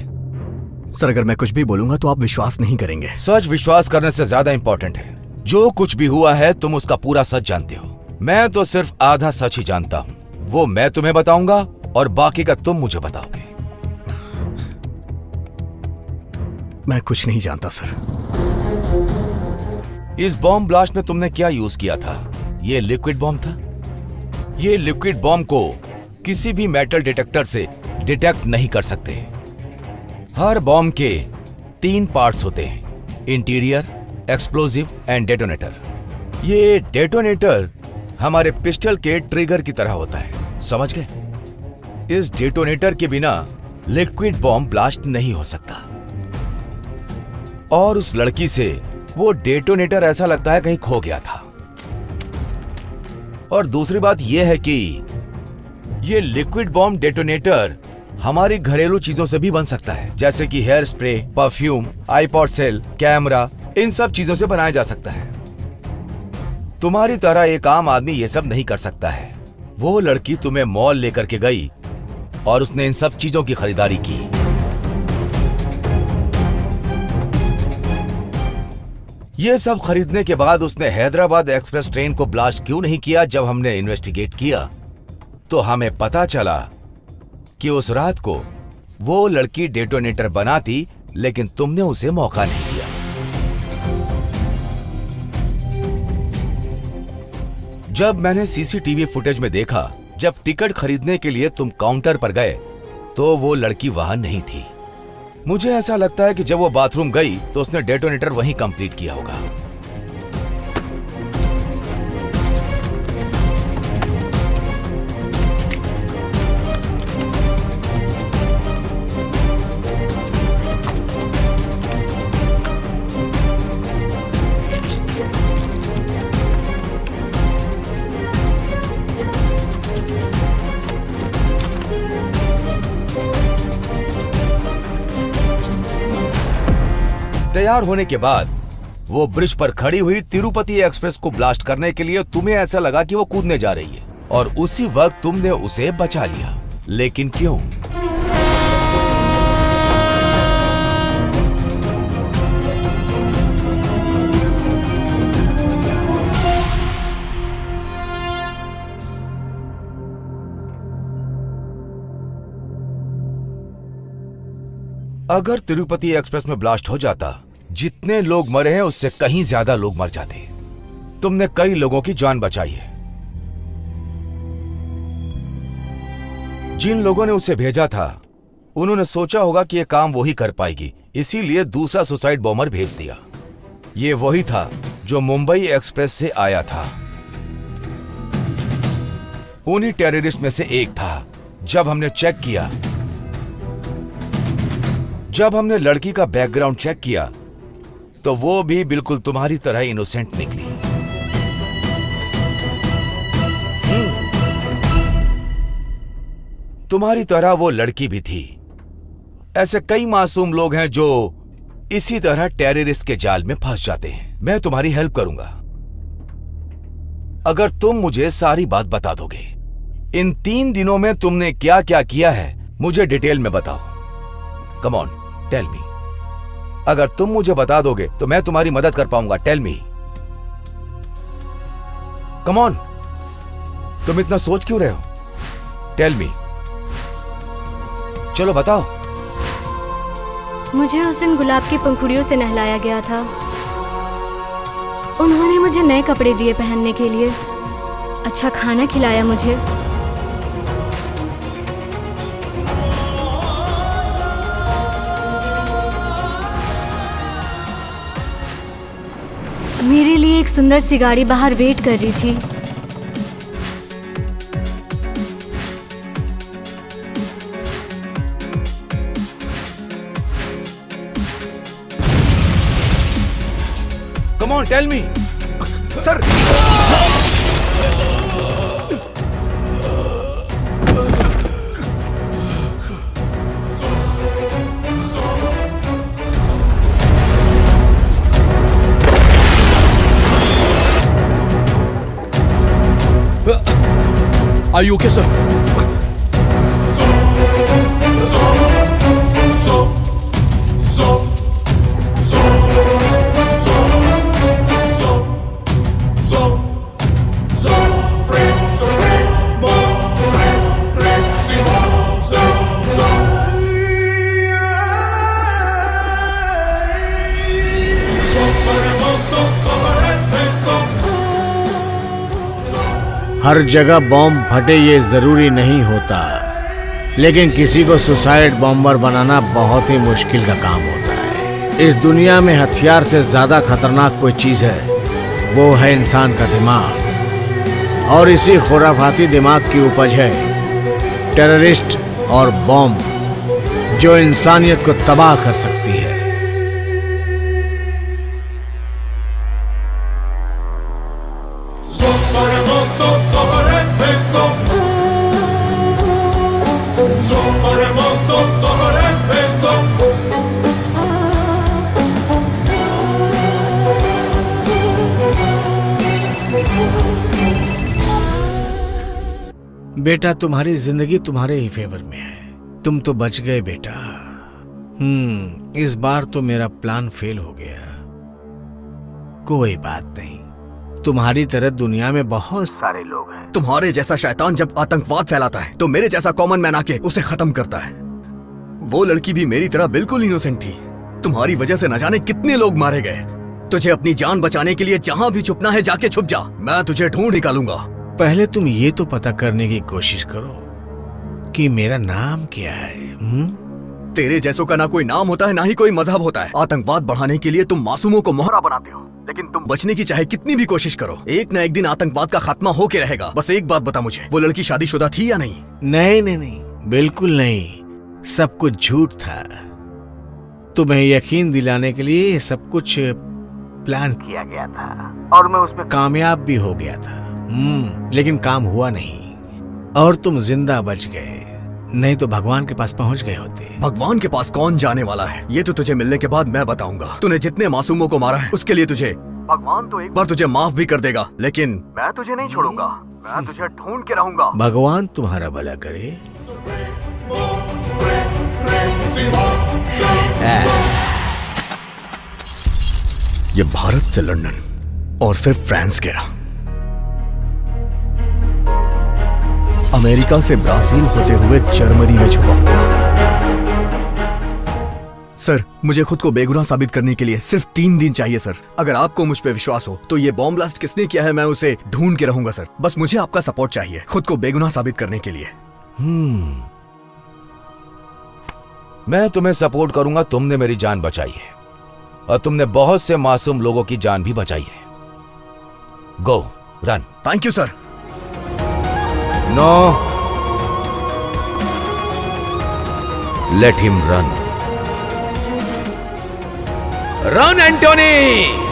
सर, अगर मैं कुछ भी बोलूंगा तो आप विश्वास नहीं करेंगे। सच विश्वास करने से ज्यादा इंपॉर्टेंट है। जो कुछ भी हुआ है तुम उसका पूरा सच जानते हो। मैं तो सिर्फ आधा सच ही जानता हूं। वो मैं तुम्हें बताऊंगा और बाकी का तुम मुझे बताओगे। मैं कुछ नहीं जानता सर। इस बॉम्ब ब्लास्ट में तुमने क्या यूज किया था? ये लिक्विड बॉम्ब था। ये लिक्विड बॉम्ब को किसी भी मेटल डिटेक्टर से डिटेक्ट नहीं कर सकते। हर बॉम्ब के 3 पार्ट्स होते हैं, इंटीरियर, एक्सप्लोजिव एंड डेटोनेटर। ये डेटोनेटर हमारे पिस्टल के ट्रिगर की तरह होता है, समझ गए? इस डेटोनेटर के बिना लिक्विड बॉम्ब ब्लास्ट नहीं हो सकता। और उस लड़की से वो डेटोनेटर ऐसा लगता है कहीं खो गया था। और दूसरी बात यह है कि ये लिक्विड बॉम्ब डेटोनेटर हमारी घरेलू चीजों से भी बन सकता है, जैसे कि hair spray, perfume, iPod cell, camera, इन सब चीजों से बनाया जा सकता है। तुम्हारी तरह एक आम आदमी ये सब नहीं कर सकता है। वो लड़की तुम्हें मॉल लेकर के गई और उसने इन सब चीजों की खरीदारी की। ये सब खरीदने के बाद उसने हैदराबाद एक्सप्रेस ट्रेन को ब्लास्ट क्यों नहीं किया? जब हमने इन्वेस्टिगेट किया तो हमें पता चला कि उस रात को वो लड़की डेटोनेटर बनाती, लेकिन तुमने उसे मौका नहीं दिया। जब मैंने सीसीटीवी फुटेज में देखा, जब टिकट खरीदने के लिए तुम काउंटर पर गए तो वो लड़की वहां नहीं थी। मुझे ऐसा लगता है कि जब वो बाथरूम गई तो उसने डेटोनेटर वहीं कंप्लीट किया होगा। तैयार होने के बाद वो ब्रिज पर खड़ी हुई तिरुपति एक्सप्रेस को ब्लास्ट करने के लिए तुम्हें ऐसा लगा कि वो कूदने जा रही है, और उसी वक्त तुमने उसे बचा लिया। लेकिन क्यों? अगर तिरुपति एक्सप्रेस में ब्लास्ट हो जाता, जितने लोग मरे हैं उससे कहीं ज्यादा लोग मर जाते। तुमने कई लोगों की जान बचाई है। जिन लोगों ने उसे भेजा था उन्होंने सोचा होगा कि यह काम वो ही कर पाएगी, इसीलिए दूसरा सुसाइड बॉम्बर भेज दिया। ये वही था जो मुंबई एक्सप्रेस से आया था। उन्हीं टेररिस्ट में से एक था। जब हमने चेक किया, जब हमने लड़की का बैकग्राउंड चेक किया तो वो भी बिल्कुल तुम्हारी तरह इनोसेंट निकली। तुम्हारी तरह वो लड़की भी थी। ऐसे कई मासूम लोग हैं जो इसी तरह टेररिस्ट के जाल में फंस जाते हैं। मैं तुम्हारी हेल्प करूंगा अगर तुम मुझे सारी बात बता दोगे। इन 3 दिनों में तुमने क्या क्या किया है मुझे डिटेल में बताओ। Come on, tell me. अगर तुम मुझे बता दोगे तो मैं तुम्हारी मदद कर पाऊंगा। Tell me, come on. तुम इतना सोच क्यों रहे हो? टेल मी, चलो बताओ। मुझे उस दिन गुलाब की पंखुड़ियों से नहलाया गया था। उन्होंने मुझे नए कपड़े दिए पहनने के लिए, अच्छा खाना खिलाया मुझे। मेरे लिए एक सुंदर सी गाड़ी बाहर वेट कर रही थी। Come on, tell me. Sir, Are you okay, sir? हर जगह बॉम्ब फटे ये जरूरी नहीं होता, लेकिन किसी को सुसाइड बॉम्बर बनाना बहुत ही मुश्किल का काम होता है। इस दुनिया में हथियार से ज्यादा खतरनाक कोई चीज है, वो है इंसान का दिमाग। और इसी खुराफाती दिमाग की उपज है टेररिस्ट और बॉम्ब, जो इंसानियत को तबाह कर सकती है। बेटा, तुम्हारी जिंदगी तुम्हारे ही फेवर में है। तुम तो बच गए बेटा। इस बार तो मेरा प्लान फेल हो गया। कोई बात नहीं, तुम्हारी तरह दुनिया में बहुत सारे लोग हैं। तुम्हारे जैसा शैतान जब आतंकवाद फैलाता है तो मेरे जैसा कॉमन मैन आके उसे खत्म करता है। वो लड़की भी मेरी तरह बिल्कुल इनोसेंट थी। तुम्हारी वजह से न जाने कितने लोग मारे गए। तुझे अपनी जान बचाने के लिए जहां भी छुपना है जाके छुप जा, मैं तुझे ढूंढ निकालूंगा। पहले तुम ये तो पता करने की कोशिश करो कि मेरा नाम क्या है। तेरे जैसों का ना कोई नाम होता है ना ही कोई मजहब होता है। आतंकवाद बढ़ाने के लिए तुम मासूमों को मोहरा बनाते हो, लेकिन तुम बचने की चाहे कितनी भी कोशिश करो, एक ना एक दिन आतंकवाद का खात्मा होके रहेगा। बस एक बात बता मुझे, वो लड़की शादीशुदा थी या नहीं? नहीं नहीं नहीं, बिल्कुल नहीं। सब कुछ झूठ था। तुम्हें यकीन दिलाने के लिए सब कुछ प्लान किया गया था और मैं उसमें कामयाब भी हो गया था। लेकिन काम हुआ नहीं और तुम जिंदा बच गए, नहीं तो भगवान के पास पहुंच गए होते। भगवान के पास कौन जाने वाला है, ये तो तुझे मिलने के बाद मैं बताऊंगा। तूने जितने मासूमों को मारा है उसके लिए तुझे भगवान तो एक बार तुझे माफ भी कर देगा, लेकिन मैं तुझे नहीं छोड़ूंगा। मैं तुझे ढूंढ के रहूंगा। भगवान तुम्हारा भला करे। ये भारत से लंदन और फिर फ्रांस गया, अमेरिका से ब्राजील होते हुए जर्मनी में छुपा हुआ। सर, मुझे खुद को बेगुनाह साबित करने के लिए सिर्फ 3 दिन चाहिए सर। अगर आपको मुझ पे विश्वास हो तो ये बॉम्ब ब्लास्ट किसने किया है मैं उसे ढूंढ के रहूंगा सर। बस मुझे आपका सपोर्ट चाहिए खुद को बेगुनाह साबित करने के लिए। मैं तुम्हें सपोर्ट करूंगा। तुमने मेरी जान बचाई है और तुमने बहुत से मासूम लोगों की जान भी बचाई है। Go, run. Thank you sir. No, let him run. Run Antony.